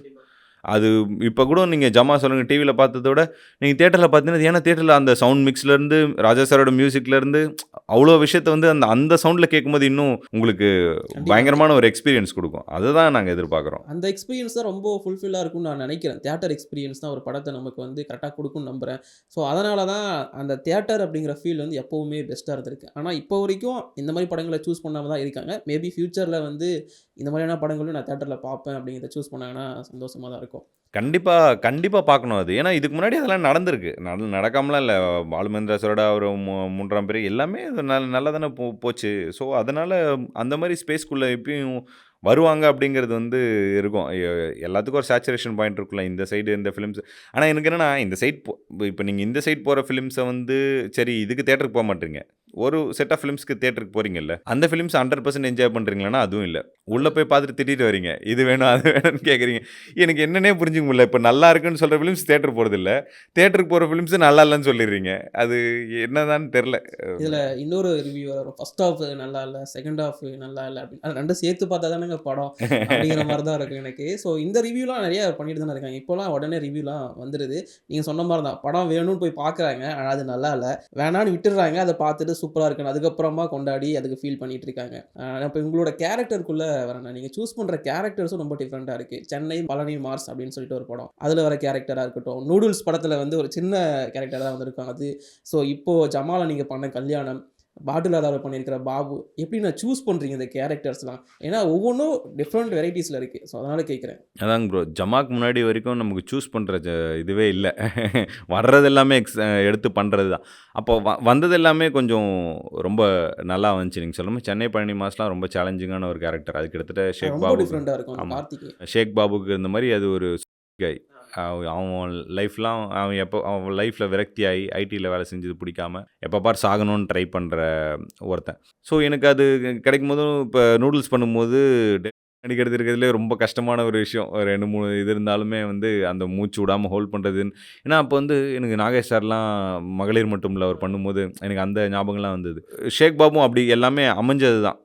அது இப்ப கூட நீங்க ஜமா சொல்லுங்க டிவில பார்த்தத விட, நீங்க தியேட்டர்ல பார்த்தீங்கன்னா, ஏன்னா தியேட்டர்ல அந்த சவுண்ட் மிக்ஸ்லேருந்து, ராஜா சாரோட மியூசிக்லேருந்து அவ்ளோ விஷயத்த வந்து அந்த அந்த சவுண்ட்ல கேட்கும்போது இன்னும் உங்களுக்கு கண்டிப்பா. பயங்கரமான ஒரு எக்ஸ்பீரியன்ஸ் குடுக்கும். அததான் நாங்க எதிர்பார்க்குறோம். அந்த எக்ஸ்பீரியன்ஸ் தான் ரொம்ப ஃபுல்ஃபில்லா இருக்கும்னு நான் நெனைக்கிறேன். தியேட்டர் எக்ஸ்பீரியன்ஸ் தான் ஒரு படத்த நமக்கு வந்து கரெக்ட்டா குடுக்கும்னு நம்புறேன். ஸோ, அதனால தான் அந்த தியேட்டர் அப்படிங்கிற ஃபீல் வந்து எப்பவுமே பெஸ்ட்டா இருந்திருக்கு. ஆனா, இப்போ வரைக்கும் இந்த மாரி படங்கள சூஸ் பண்ணாம தான் இருக்காங்க. மேபி ஃபியூச்சர்ல வந்து இந்த மாதிரியான படங்களும் நான் தியேட்டர்ல பார்ப்பேன் அப்படிங்கிறத சூஸ் பண்ணாங்கன்னா சந்தோஷமா தான் இருக்கும். கண்டிப்பா, கண்டிப்பா பார்க்கணும் அது. ஏன்னா இதுக்கு முன்னாடி அதெல்லாம் நடந்திருக்கு. நடக்காமலாம் இல்ல. பாலுமகேந்திரா சாரோட ஒரு 3ஆம் பிறை எல்லாமே அது நல்லா தானே போச்சு. ஸோ, அதனால அந்த மாரி ஸ்பேஸ்க்குள்ள இப்பயும் வருவாங்க அப்படிங்கிறது வந்து இருக்கும். எல்லாத்துக்கும் ஒரு சேச்சுரேஷன் பாயிண்ட் இருக்குல்ல. இந்த சைடு இந்த ஃபிலிம்ஸ் ஆனா எனக்கு என்னன்னா, இந்த சைட் இப்ப நீங்க இந்த சைட் போற ஃபிலிம்ஸ வந்து சரி இதுக்கு தியேட்டருக்கு மாட்றீங்க. ஒரு செட் ஆஃப் ஃபிலிம்ஸ்க்கு தியேட்டருக்கு போறீங்கல்ல. அந்த ஃபிலிம்ஸ் 100% என்ஜாய் பண்றீங்களான்னா, அதுவும் இல்ல. உள்ள போய் பார்த்துட்டு திட்டிட்டு வரீங்க. இது வேணும், அது வேணும்னு கேட்குறீங்க. எனக்கு என்னன்னே புரிஞ்சுக்க முடியல. இப்ப நல்லா இருக்குன்னு சொல்ற ஃபிலிம்ஸ் தியேட்டர் போறதில்ல. தியேட்டருக்கு போற ஃபிலிம்ஸ் நல்லா இல்லன்னு சொல்லிர்றீங்க. அது என்னதான்னு தெர்ல. இதுல இன்னொரு ரிவ்யூ வரும். ஃபர்ஸ்ட் ஹாஃப் நல்லா இல்ல, செகண்ட் ஹாஃப் நல்லா இல்ல அப்படின்னு. அது 2ம் சேர்த்து பார்த்தா தானங்க படம். அப்படிங்கிற மாரி தான் இருக்கும் எனக்கு. ஸோ இந்த ரிவ்யூலாம் நெறைய பண்ணிட்டு தானே இருக்காங்க. இப்போலாம் உடனே ரிவ்யூலாம் வந்துருது. நீங்க சொன்ன மாரி தான். படம் வேணும்னு போய் பார்க்குறாங்க. ஆனா அது நல்லா இல்ல. வேணான்னு விட்டுர்றாங்க. அத பார்த்துட்டு சூப்பரா இருக்குன்னு அதுக்கப்புறமா கொண்டாடி அதுக்கு ஃபீல் பண்ணிட்டு இருக்காங்க. இப்ப உங்களோட கேரக்டருக்குள்ள வரேன் நான். நீங்க சூஸ் பண்ற கேரக்டர்ஸும் ரொம்ப டிஃபரெண்ட்டா இருக்கு. சென்னை, பழனி, மார்ஸ் அப்படின்னு சொல்லிட்டு ஒரு படம். அதுல வர கேரக்டரா இருக்கட்டும். நூடுல்ஸ் படத்துல வந்து ஒரு சின்ன கேரக்டர் தான் வந்திருக்கும் அது. ஸோ இப்போ ஜமால நீங்க பண்ண கல்யாணம், பாட்டில் ஆதாரம் பண்ணியிருக்கிற பாபு, எப்படி நான் சூஸ் பண்றீங்க இந்த கேரக்டர்ஸ்லாம்? ஏன்னா ஒவ்வொன்னும் டிஃபரெண்ட் வெரைட்டீஸ்ல இருக்கு. ஸோ அதனால கேட்கிறேன். அதாங்க ப்ரோ. ஜமாக்கு முன்னாடி வரைக்கும் நமக்கு சூஸ் பண்ற இதுவே இல்ல. வர்றது எல்லாமே எடுத்து பண்றது தான். அப்போ வந்தது எல்லாமே கொஞ்சம் ரொம்ப நல்லா வந்துச்சு. நீங்க சொல்ற மாரி சென்னை பழனி மாஸ்லாம் ரொம்ப சேலஞ்சிங்கான ஒரு கேரக்டர். அது கிட்டத்தட்ட ஷேக் ரொம்ப பாபுக்கு டிஃபரெண்ட்டா இருக்கும் அந்த ஆமா. கார்த்திக். ஷேக் பாபுக்கு இந்த மாரி அது ஒரு கை. அவன் லைஃப்லாம் அவன் லைஃப்ல விரக்தியாகி ஐடில வேலை செஞ்சது பிடிக்காம, எப்ப பார் சாகணும்னு ட்ரை பண்ற ஒருத்தன். ஸோ எனக்கு அது கிடைக்கும்போதும் இப்ப நூடுல்ஸ் பண்ணும்போது நடிக்கிறது இருக்கிறதுலே ரொம்ப கஷ்டமான ஒரு விஷயம். ஒரு 2, 3 இது இருந்தாலுமே வந்து அந்த மூச்சு விடாம ஹோல்ட் பண்றதுன்னு ஏன்னா அப்போ வந்து எனக்கு நாகேஷ் சார்லாம் மகளிர் மட்டும் இல்ல அவர் பண்ணும்போது எனக்கு அந்த ஞாபகம்லாம் வந்தது. ஷேக் பாபுவும் அப்படி எல்லாமே அமைஞ்சது தான்.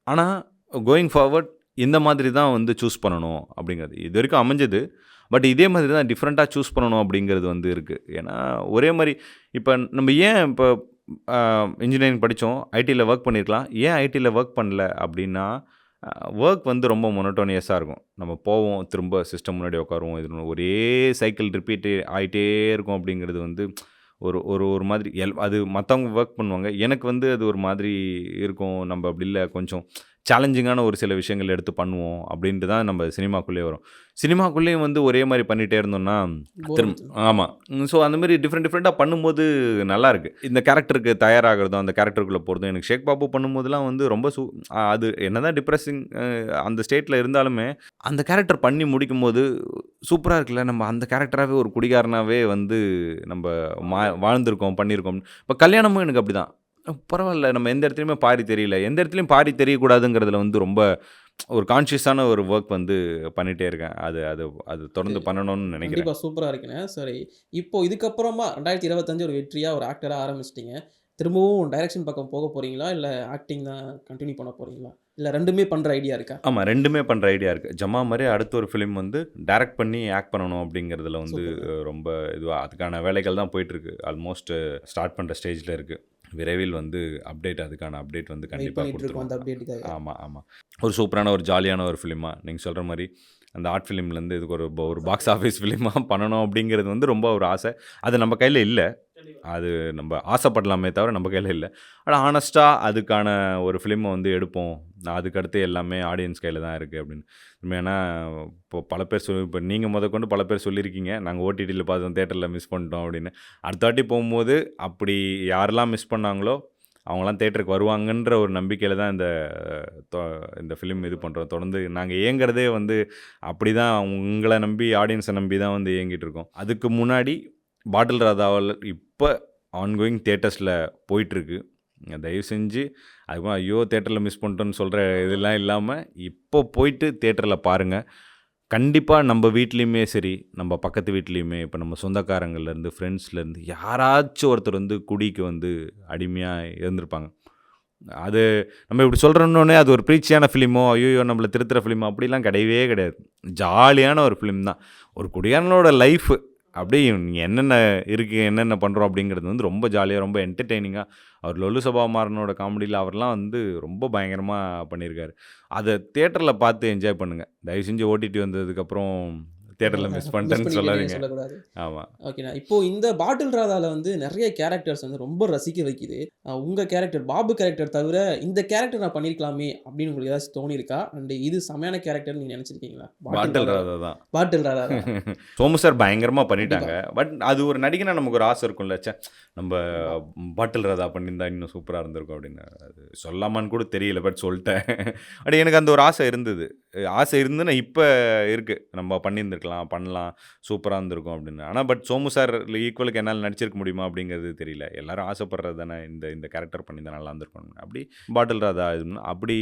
ஆனா கோயிங் ஃபார்வர்ட் இந்த மாதிரி தான் வந்து சூஸ் பண்ணணும் அப்படிங்கிறது. இதுவரைக்கும் அமைஞ்சது. பட் இதே மாதிரி தான் டிஃப்ரெண்ட்டா சூஸ் பண்ணணும் அப்படிங்கிறது வந்து இருக்கு. ஏன்னா ஒரே மாரி இப்ப நம்ம ஏன் இப்ப அ இன்ஜினியரிங் படிச்சோம். ஐடில வொர்க் பண்ணியிருக்கலாம். ஏன் ஐடில வொர்க் பண்ணல அப்படின்னா, வொர்க் வந்து ரொம்ப மோனோட்டோனியஸா இருக்கும். நம்ம போவோம், திரும்ப சிஸ்டம் முன்னாடி உட்காருவோம். இது ஒரே சைக்கிள் ரிப்பீட் ஆயிட்டே இருக்கும் அப்படிங்கிறது வந்து ஒரு ஒரு ஒரு மாதிரி அது மத்தவங்க வொர்க் பண்ணுவாங்க. எனக்கு வந்து அது ஒரு மாதிரி இருக்கும். நம்ம அப்படி இல்ல கொஞ்சம் சேலஞ்சிங்கான ஒரு சில விஷயங்கள் எடுத்து பண்ணுவோம் அப்படின்ட்டு தான் நம்ம சினிமாக்குள்ளேயே வரோம். சினிமாக்குள்ளேயும் வந்து ஒரே மாரி பண்ணிட்டே இருந்தோம்னா, போர் திரும் அடிச்சுரும். ஆமா. ஸோ அந்த மாரி டிஃப்ரெண்ட்டா பண்ணும்போது நல்லாருக்கு. இந்த கேரக்டருக்கு தயாராகுறதும், அந்த கேரக்டருக்குள்ள போறதும் எனக்கு ஷேக் பாபு பண்ணும்போதெல்லாம் வந்து ரொம்ப அது என்னதான் டிப்ரஸிங் அந்த ஸ்டேட்ல இருந்தாலுமே, அந்த கேரக்டர் பண்ணி முடிக்கும்போது சூப்பரா இருக்குல்ல. நம்ம அந்த கேரக்டராவே ஒரு குடிகாரனாவே வந்து நம்ப வாழ்ந்திருக்கோம், பண்ணியிருக்கோம். இப்ப கல்யாணமும் எனக்கு அப்படிதான். பரவால்ல நம்ம எந்த இடத்துலயுமே பாரி தெரியல. எந்த இடத்துலயும் பாரி தெரியக்கூடாதுங்கிறதுல வந்து ரொம்ப ஒரு கான்ஷியஸான ஒரு வொர்க் வந்து பண்ணிட்டே இருக்கேன். அது அது அது தொடர்ந்து சரி. பண்ணணும்னு நெனைக்கிறேன். கண்டிப்பா சூப்பரா இருக்குண்ணே. சரி. இப்போ இதுக்கப்புறமா 2025 ஒரு வெற்றியா ஒரு ஆக்டரா ஆரம்பிச்சுட்டீங்க. திரும்பவும் டைரக்ஷன் பக்கம் போக போறீங்களா? இல்ல ஆக்டிங் தான் கன்டின்யூ பண்ண போறீங்களா? இல்ல 2மே பண்ற ஐடியா இருக்கா? ஆமா 2மே பண்ற ஐடியா இருக்கு. ஜமா மாரி அடுத்த ஒரு ஃபிலிம் வந்து டைரக்ட் பண்ணி ஆக்ட் பண்ணணும் அப்படிங்கிறதுல வந்து சூப்பர்ங்க. ரொம்ப இதுவா அதுக்கான வேலைகள் தான் போயிட்டுருக்கு. ஆல்மோஸ்ட் ஸ்டார்ட் பண்ற ஸ்டேஜ்ல இருக்கு. விரைவில் வந்து அதுக்கான அப்டேட் வந்து வெயிட் கண்டிப்பா பண்ணிட்டு இருக்கோம் குடுத்துருவோம். அந்த அப்டேட்டுக்காக. ஆமா, ஆமா. ஒரு சூப்பரான ஒரு ஜாலியான ஒரு ஃபிலிமா நீங்க சொல்ற மாரி அந்த ஆர்ட் ஃபிலிம்லேருந்து இதுக்கு ஒரு பாக்ஸ் ஆஃபிஸ் ஃபிலிமா பண்ணணும் அப்படிங்கிறது வந்து ரொம்ப ஒரு ஆசை. அது நம்ம கையில இல்ல. அது நம்ப ஆசைப்படலாமே தவிர நம்ம கையில இல்ல. ஆனா ஹானஸ்ட்டா அதுக்கான ஒரு ஃபிலிம வந்து எடுப்போம். அதுக்கடுத்து எல்லாமே ஆடியன்ஸ் கையில தான் இருக்கு அப்படின்னு. ஏன்னா, இப்போ பல பேர் இப்ப நீங்க மொதற்கொண்டு பல பேர் சொல்லியிருக்கீங்க. நாங்க ஓடிடில பார்த்தோம், தியேட்டர்ல மிஸ் பண்ணிட்டோம் அப்படின்னு. அடுத்த வாட்டி போம்போது அப்படி யாரெல்லாம் மிஸ் பண்ணாங்களோ, அவங்கலாம் தியேட்டருக்கு வருவாங்கன்ற ஒரு நம்பிக்கையில தான் தொ இந்த ஃபிலிம் இது பண்றோம். தொடர்ந்து நாங்க இயங்குறதே வந்து அப்படிதான் உங்கள நம்பி, ஆடியன்ஸ நம்பி தான் வந்து இயங்கிட்டு இருக்கோம். அதுக்கு முன்னாடி பாட்டில் ராதாவால இப்ப ஆன்கோயிங் தியேட்டர்ஸ்ல போயிட்டுருக்கு. தயவு செஞ்சு அதுக்கப்புறம் ஐயோ! தியேட்டர்ல மிஸ் பண்ணிட்டோம்னு சொல்ற இதெல்லாம் இல்லாம, இப்போ போயிட்டு தியேட்டர்ல பாருங்க. கண்டிப்பா நம்ம வீட்லயுமே சரி, நம்ம பக்கத்து வீட்லயுமே, இப்ப நம்ம சொந்தக்காரங்கள்லேருந்து, ஃப்ரெண்ட்ஸ்லேருந்து யாராச்சும் ஒருத்தர் வந்து குடிக்கு வந்து அடிமையா இருந்திருப்பாங்க. அது நம்ம இப்படி சொல்றோன்னோனே அது ஒரு ப்ரீச்சியான ஃபிலிமோ, ஐய்யயோ! நம்மள திருத்துற ஃபிலிமோ அப்படிலாம் கிடையவே கிடையாது. ஜாலியான ஒரு ஃபிலிம் தான். ஒரு குடியாரனோட லைஃப் அப்படியே என்னென்ன இருக்கு, என்னென்ன பண்றோம் அப்படிங்கிறது வந்து ரொம்ப ஜாலியா, ரொம்ப என்டர்டெய்னிங்கா அவர் லொல்லு சபாமாறனோட காமெடில அவர்லாம் வந்து ரொம்ப பயங்கரமா பண்ணியிருக்காரு. அத தியேட்டர்ல பார்த்து என்ஜாய் பண்ணுங்க. தயவு செஞ்சு ஓடிடி வந்ததுக்கப்புறம் தியேட்டர்ல மிஸ் மிஸ் பண்ணிட்டேன்னு பண்ணிட்டேன்னு நீங்க சொல்லாதீங்க. சொல்லக்கூடாது. ஆமா. ஓகேண்ணா. இப்போ இந்த பாட்டில் ராதால வந்து நெறைய கேரக்டர்ஸ் வந்து ரொம்ப ரசிக்க வைக்குது. உங்க கேரக்டர் பாபு கேரக்டர் தவிர, இந்த கேரக்டர் நான் பண்ணியிருக்கலாமே அப்படின்னு உங்களுக்கு ஏதாச்சும் தோணியிருக்கா? அண்ட் இது செமையான கேரக்டர்ன்னு நீங்க நெனச்சிருக்கீங்களா? பாட்டில் பாட்டில் ராதால. ராதா தான். பாட்டில் ராதா தான். சோமு சார் பயங்கரமா கண்டிப்பா, பண்ணிட்டாங்க. பட் அது ஒரு நடிகனா நமக்கு ஒரு ஆசை இருக்கும்ல. நம்ப கண்டிப்பா. பாட்டில் ராதா பண்ணியிருந்தா இன்னும் சூப்பரா இருந்திருக்கும் அப்படின்னு. அது சொல்லாமான்னு கூட தெரியல. பட் சொல்ட்டேன். பட் எனக்கு அந்த ஒரு ஆசை இருந்தது. ஆசை இருந்துன்னா இப்ப இருக்கு. நம்ம பண்ணியிருந்திருக்கலாம், பண்ணலாம், சூப்பரா இருந்திருக்கும் அப்படின்னு. ஆனா பட் சோமு சார் ஈக்குவலுக்கு என்னால நடிச்சிருக்க முடியுமா அப்படிங்கிறது தெரியல. எல்லாரும் ஆசைப்படுறது தானே இந்த இந்த கேரக்டர் பண்ணியிருந்தா நல்லா இருந்திருக்கும். அப்படி பாட்டில் ராதா இதுன்னா அப்படி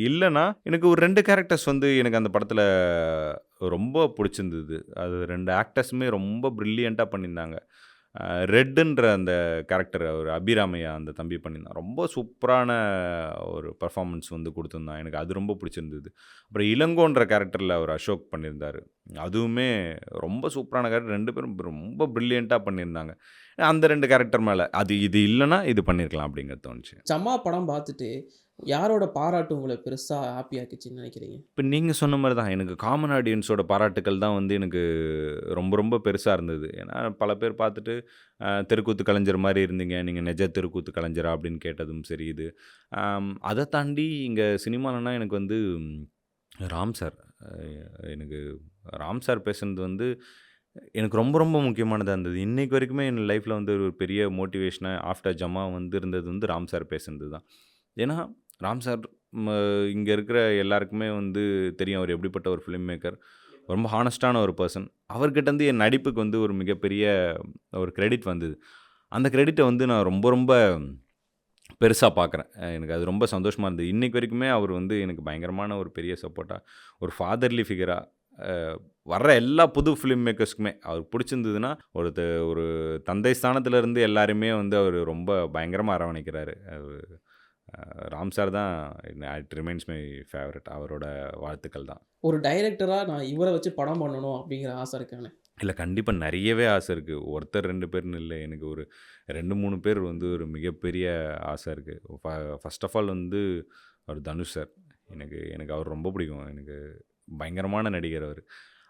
இல்லன்னா, எனக்கு ஒரு 2 கேரக்டர்ஸ் வந்து எனக்கு அந்த படத்துல ரொம்ப புடிச்சிருந்தது. அது 2 ஆக்டர்ஸுமே ரொம்ப பிரில்லியன்ட்டா பண்ணியிருந்தாங்க. ரெட்டுன்ற அந்த கேரக்டர் அவரு அபிராமையா அந்த தம்பி பண்ணியிருந்தான். ரொம்ப சூப்பரான ஒரு பெர்ஃபார்மன்ஸ் வந்து குடுத்திருந்தான். எனக்கு அது ரொம்ப பிடிச்சிருந்தது. அப்புறம் இளங்கோன்ற கேரக்டர்ல அவர் அசோக் பண்ணியிருந்தாரு. அதுவுமே ரொம்ப சூப்பரான கேரக்டர். 2 பேரும் ரொம்ப பிரில்லியன்ட்டா பண்ணியிருந்தாங்க. அந்த 2 கேரக்டர் மேல அது இது இல்லன்னா, இது பண்ணியிருக்கலாம் அப்படிங்கிறது தோணுச்சு. சம்மா படம் பார்த்துட்டு, யாரோட பாராட்டு உங்கள பெருசா ஹாப்பி ஆக்கிச்சுன்னு நெனைக்கிறீங்க? இப்ப நீங்க சொன்ன மாரி தான். எனக்கு காமன் ஆடியன்ஸோட பாராட்டுக்கள் தான் வந்து எனக்கு ரொம்ப ரொம்ப பெருசா இருந்தது. ஏன்னா பல பேர் பார்த்துட்டு, தெருக்கூத்து கலைஞர் மாரி இருந்தீங்க. நீங்க நிஜ தெருக்கூத்து கலைஞரா? அப்படின்னு கேட்டதும் சரி இது. அத தாண்டி இங்க சினிமாலனா எனக்கு வந்து ராம் சார். அ எனக்கு ராம் சார் பேசுனது வந்து எனக்கு ரொம்ப ரொம்ப முக்கியமானதா இருந்தது. இன்னைக்கு வரைக்குமே என் லைஃப்ல வந்து ஒரு பெரிய மோட்டிவேஷனா ஆஃப்டர் ஜமா வந்து இருந்தது வந்து ராம் சார் பேசுனது தான். ஏன்னா, ராம் சார் ம இங்க இருக்கிற எல்லாருக்குமே வந்து தெரியும். அவர் எப்படிப்பட்ட ஒரு ஃபிலிம் மேக்கர். ரொம்ப ஹானஸ்ட்டான ஒரு பெர்சன். அவர்கிட்டருந்து என் நடிப்புக்கு வந்து ஒரு மிகப்பெரிய ஒரு கிரெடிட் வந்தது. அந்த கிரெடிட்ட வந்து நான் ரொம்ப ரொம்ப பெருசா பார்க்குறேன். எனக்கு அது ரொம்ப சந்தோஷமா இருந்தது. இன்னைக்கு வரைக்குமே அவர் வந்து எனக்கு பயங்கரமான ஒரு பெரிய சப்போர்ட்டா, ஒரு ஃபாதர்லி ஃபிகரா அ வர்ற எல்லா புது ஃபிலிம் மேக்கர்ஸ்க்குமே அவருக்கு புடிச்சிருந்ததுன்னா, ஒரு தந்தை ஸ்தானத்துல இருந்து எல்லாரையுமே வந்து அவரு ரொம்ப பயங்கரமா அரவணைக்கிறாரு. ராம் சார் தான் இட் ரிமைன்ஸ் மை ஃபேவரைட். அவரோட வாழ்த்துக்கள் தான். ஒரு டைரக்டரா நான் இவர வச்சு படம் பண்ணணும் அப்படிங்கிற ஆசை இருக்கானே. இல்ல கண்டிப்பா நெறையவே ஆசை இருக்கு. ஒருத்தர் 2 பேர்ன்னு இல்ல. எனக்கு ஒரு 2, 3 பேர் வந்து ஒரு மிகப்பெரிய ஆசை இருக்கு. ஃபர்ஸ்ட் ஆஃப் ஆல் வந்து அவர் தனுஷ் சார். எனக்கு எனக்கு அவர் ரொம்ப பிடிக்கும். எனக்கு பயங்கரமான நடிகர் அவரு.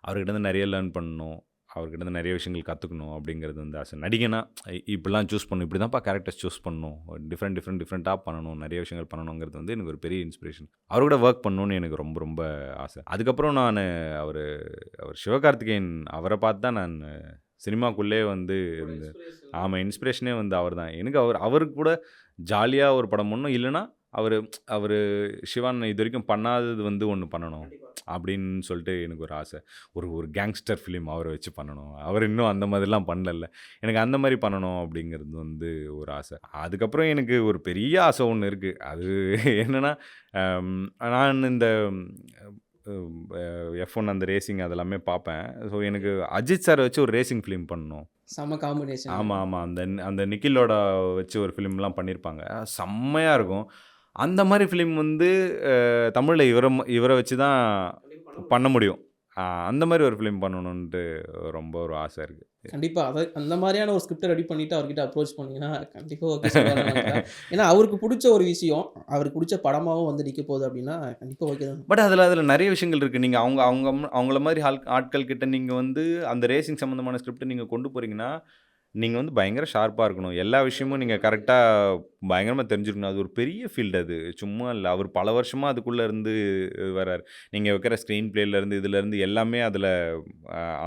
அவர்கிட்டருந்து நெறைய லேர்ன் பண்ணணும். அவர்கிட்டருந்து நெறைய விஷயங்கள் கத்துக்கணும் அப்படிங்கிறது வந்து ஆசை. நடிகனா இப்படிலாம் சூஸ் பண்ணணும். இப்படி தான்ப்பா கேரக்டர்ஸ் சூஸ் பண்ணணும். டிஃப்ரெண்ட்டா பண்ணணும். நெறைய விஷயங்கள் பண்ணணுங்கிறது வந்து எனக்கு ஒரு பெரிய இன்ஸ்பிரேஷன். அவர் கூட ஒர்க் பண்ணணும்னு எனக்கு ரொம்ப ரொம்ப ஆசை. அதுக்கப்புறம் நானு அவரு அவர் சிவகார்த்திகேயன் அவர பார்த்து தான் நான் சினிமாக்குள்ளே வந்து இந்த ஆமா இன்ஸ்பிரேஷனே வந்து அவர் தான். எனக்கு அவருக்கு கூட ஜாலியா ஒரு படம் பண்ணணும். இல்லன்னா, அவரு அவரு சிவான் இதுவரைக்கும் பண்ணாதது வந்து ஒண்ணு பண்ணணும். அப்படின்னு சொல்லிட்டு எனக்கு ஒரு ஆசை. ஒரு ஒரு கேங்ஸ்டர் ஃபிலிம் அவர வச்சு பண்ணணும். அவர் இன்னும் அந்த மாதிரிலாம் பண்ணலல்ல. எனக்கு அந்த மாரி பண்ணணும் அப்படிங்கிறது வந்து ஒரு ஆசை. அதுக்கப்புறம் எனக்கு ஒரு பெரிய ஆசை ஒண்ணு இருக்கு. அது என்னன்னா, அம் நான் இந்த F1 அந்த ரேசிங் அதெல்லாமே பார்ப்பேன். ஸோ எனக்கு அஜித் சார வச்சு ஒரு ரேசிங் ஃபிலிம் பண்ணணும். செம காம்பினேஷன். ஆமா, ஆமா. அந்த அந்த நிக்கிலோட வச்சு ஒரு ஃபிலிம்லாம் பண்ணியிருப்பாங்க. செம்மையா இருக்கும். அந்த மாரி ஃபிலிம் வந்து தமிழ்ல இவர வச்சு தான் பண்ண முடியும். அந்த மாரி ஒரு ஃபிலிம் பண்ணணுன்ட்டு ரொம்ப ஒரு ஆசை இருக்கு. கண்டிப்பா. அந்த மாரியான ஒரு ஸ்கிரிப்ட்ட ரெடி பண்ணிட்டு அவர்கிட்ட அப்ரோச் பண்ணீங்கன்னா, கண்டிப்பா ஓகே சொல்லுவாருன்னு நம்புறேன். ஏன்னா, அவருக்கு புடிச்ச ஒரு விஷயம், அவருக்கு புடிச்ச படமாவும் வந்து நிக்க போகுது அப்டின்னா, கண்டிப்பா ஓகே தான். பட் அதில நெறைய விஷயங்கள் இருக்கு. நீங்க அவங்கள மாரி ஆட்கள் கிட்ட நீங்க வந்து அந்த ரேசிங் சம்மந்தமான ஸ்கிரிப்ட்ட நீங்க கொண்டு போறீங்கன்னா, நீங்க வந்து பயங்கர ஷார்ப்பா இருக்கணும். எல்லா விஷயமும் நீங்க கரெக்ட்டா பயங்கரமா தெரிஞ்சிருக்கணும். அது ஒரு பெரிய ஃபீல்டு அது. சும்மா இல்ல. அவர் பல வருஷமா அதுக்குள்ள இருந்து வராரு. நீங்க வைக்கிற ஸ்க்ரீன் பிளேலேருந்து இதுலேருந்து எல்லாமே அதில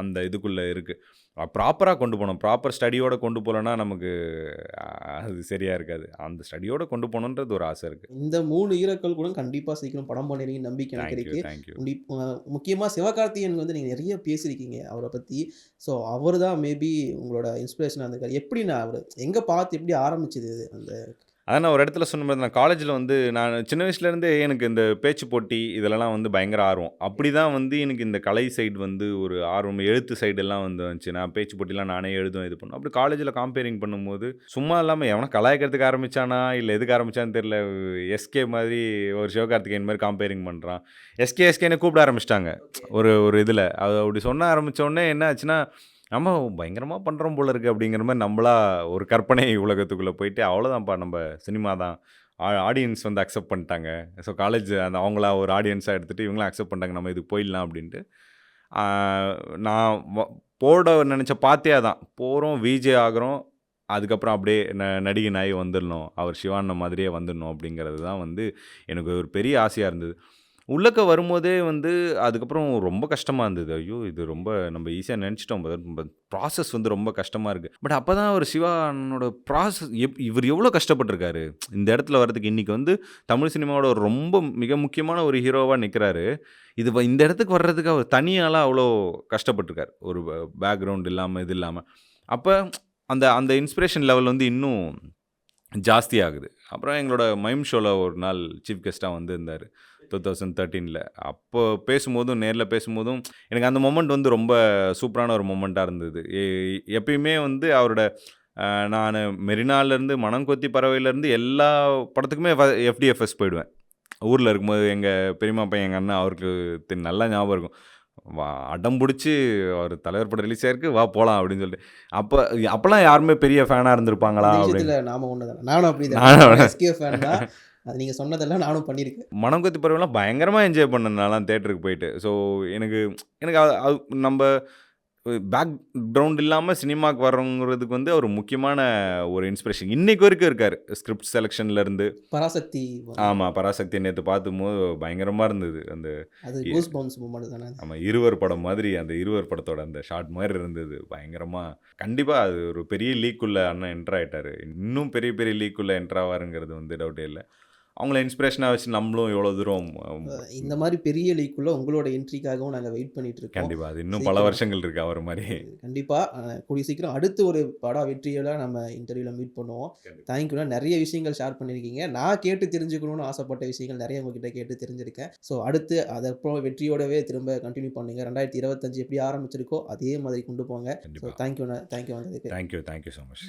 அந்த இதுக்குள்ள இருக்கு. ப்ராப்பரா கொண்டு போணும். ப்ராப்பர் ஸ்டடியோட கொண்டு போலன்னா நமக்கு அ அது சரியா இருக்காது. அந்த ஸ்டடியோட கொண்டு போணுன்றது ஒரு ஆசை இருக்கு. இந்த 3 ஹீரோக்கள் கூட கண்டிப்பா சீக்கிரம் படம் பண்ணிடுவீங்கன்னு நம்பிக்கை எனக்கு தேங்க் யூ, இருக்கு. Thank you. முக்கியமா சிவகார்த்திகேயன் வந்து நீங்க நெறைய பேசியிருக்கீங்க அவர பத்தி. ஸோ அவரு தான் மேபி உங்களோட இன்ஸ்பிரேஷனா இருந்திருக்காரு. எப்படிண்ணா அவரு? எங்க பார்த்து எப்படி ஆரம்பிச்சது இது? அந்த அதான் நான் ஒரு இடத்துல சொன்ன மாரி நான் காலேஜ்ல வந்து நான் சின்ன வயசுலேருந்தே எனக்கு இந்த பேச்சு போட்டி இதெல்லாம் வந்து பயங்கர ஆர்வம். அப்படிதான் வந்து எனக்கு இந்த கலை சைடு வந்து ஒரு ஆர்வம், எழுத்து சைடெல்லாம் வந்து வந்துச்சு. நான் பேச்சு போட்டிலாம் நானே எழுதுவேன், இது பண்ணுவேன். அப்படி காலேஜ்ல காம்பேரிங் பண்ணும்போது, சும்மா இல்லாம எவனோ கலாய்க்கிறதுக்கு ஆரம்பிச்சானா, இல்ல எதுக்கு ஆரம்பிச்சான்னு தெரியல. எஸ்கே மாதிரி ஒரு சிவகார்த்திகேயன் மாரி காம்பேரிங் பண்றான். எஸ்கேன்னு கூப்பிட ஆரம்பிச்சுட்டாங்க. ஒரு ஒரு இதுல. அது அப்படி சொன்ன ஆரம்பிச்ச உடனே என்ன ஆச்சுன்னா, நம்ம பயங்கரமா பண்றோம் போல இருக்கு அப்படிங்கிற மாரி நம்பளா ஒரு கற்பனை உலகத்துக்குள்ள போயிட்டு, அவ்வளோதான்ப்பா நம்ப சினிமா தான். ஆடியன்ஸ் வந்து அக்செப்ட் பண்ணிட்டாங்க. ஸோ காலேஜ் அந்த அவங்களா ஒரு ஆடியன்ஸா எடுத்துட்டு இவங்களும் அக்செப்ட் பண்ணிட்டாங்க. நம்ம இதுக்கு போயிடலாம் அப்படின்ட்டு. ஆ நான் போட நெனச்ச பாத்தே அதான். போறோம், விஜே ஆகுறோம். அதுக்கப்புறம் அப்படியே நடிகன் ஆகி வந்துடணும். அவர் சிவா அண்ணன் மாதிரியே வந்துடணும் அப்படிங்கிறது தான் வந்து எனக்கு ஒரு பெரிய ஆசையா இருந்தது. உள்ளக்க வரும்போதே வந்து அதுக்கப்புறம் ரொம்ப கஷ்டமா இருந்தது. ஐயோ! இது ரொம்ப நம்ம ஈஸியா நெனச்சுட்டோம். ப்ராசஸ் வந்து ரொம்ப கஷ்டமா இருக்கு. பட் அப்பதான் ஒரு சிவா அண்ணனோட ப்ராசஸ் இவரு எவ்வளோ கஷ்டப்பட்டுருக்காரு. இந்த இடத்துல வர்றதுக்கு இன்னைக்கு வந்து தமிழ் சினிமாவோட ஒரு ரொம்ப மிக முக்கியமான ஒரு ஹீரோவா நிக்கிறாரு. இந்த இடத்துக்கு வர்றதுக்கு அவர் தனியாலாம் அவ்வளோ கஷ்டப்பட்டுருக்காரு. ஒரு பேக்கிரவுண்ட் இல்லாம, இது இல்லாம. அப்ப அந்த அந்த இன்ஸ்பிரேஷன் லெவல் வந்து இன்னும் ஜாஸ்தி ஆகுது. அப்புறம் எங்களோட மைம் ஷோல ஒரு நாள் சீஃப் கெஸ்ட்டா வந்திருந்தாரு. 2013ல. அப்போ பேசும்போதும், நேர்ல பேசும்போதும் எனக்கு அந்த மொமெண்ட் வந்து ரொம்ப சூப்பரான ஒரு மொமெண்ட்டா இருந்தது. எப்பயுமே வந்து அவரோட நானு மெரினாலருந்து, மனம் கொத்தி பறவையிலருந்து எல்லா படத்துக்குமே எஃப்டிஎஃப்எஸ் போயிடுவேன். ஊர்ல இருக்கும்போது எங்க பெரியம்மா பையன், எங்க அண்ணன் அவருக்கு நல்லா ஞாபகம் இருக்கும். அடம் புடிச்சு அவர் தலைவர் படம் ரிலீஸ் ஆயிருக்கு, "வா போலாம்" அப்படின்னு சொல்லிட்டு. அப்பலாம் யாருமே பெரிய ஃபேனா இருந்திருப்பாங்களா? இந்த அப்படின்னு. விஷயத்துல நாம ஒண்ணுதானே. நானும் அப்படிதானே. நானும் நானும் எஸ்கே ஃபேன் தான். அது நீங்க சொன்னதெல்லாம் நானும் பண்ணியிருக்கேன். மனம் கொத்தி பறவைலாம் பயங்கரமா என்ஜாய் பண்ணேன் நான்லாம் தியேட்டருக்கு போயிட்டு. ஸோ எனக்கு எனக்கு நம்ப பேக்ரவுண்ட் இல்லாம சினிமாக்கு வர்றோங்கிறதுக்கு வந்து ஒரு முக்கியமான ஒரு இன்ஸ்பிரேஷன். இன்னைக்கு வரைக்கும் இருக்காரு. ஸ்கிரிப்ட் செலக்ஷன்லேருந்து. பராசக்தி ஆமா, பராசக்தி நேத்து பார்க்கும்போது பயங்கரமா இருந்தது. அந்த அது இ கூஸ் பம்ப்ஸ் மூமெண்ட் தானே. ஆமா, இருவர் படம் மாதிரி அந்த இருவர் படத்தோட அந்த ஷாட் மாரி இருந்தது. பயங்கரமா கண்டிப்பா அது ஒரு பெரிய லீக்குள்ள அண்ணன் என்டர் ஆயிட்டாரு. இன்னும் பெரிய பெரிய லீக்குள்ள என்டர் ஆவாருங்கிறது வந்து டவுட்டே இல்ல. அவங்கள இன்ஸ்பிரேஷனா வச்சு நம்மளும் எவ்வளோ தூரம் இந்த மாரி பெரிய லீக்குள்ள உங்களோட என்ட்ரிக்காகவும் நாங்க வெயிட் பண்ணிட்டு இருக்கோம். கண்டிப்பா. அது இன்னும் பல சீக்கிரம் வருஷங்கள் இருக்கு அவர் மாரி. கண்டிப்பா கூடிய சீக்கிரம் அடுத்து ஒரு பட வெற்றியோட நம்ம இன்டர்வியூல மீட் பண்ணுவோம். கண்டிப்பா. தேங்க்யூண்ணா. நெறைய விஷயங்கள் ஷேர் பண்ணியிருக்கீங்க. நான் கேட்டு தெரிஞ்சுக்கணும்னு ஆசைப்பட்ட விஷயங்கள் நெறைய உங்ககிட்ட கேட்டு தெரிஞ்சிருக்கேன். ஸோ அடுத்து அப்புறம் வெற்றியோடவே திரும்ப கன்டின்யூ பண்ணுங்க. 2025 எப்படி ஆரம்பிச்சிருக்கோ அதே மாதிரி கொண்டு போங்க. ஸோ கண்டிப்பா. தேங்க்யூண்ணா. தேங்க்யூ வந்ததுக்கு. Thank you so much.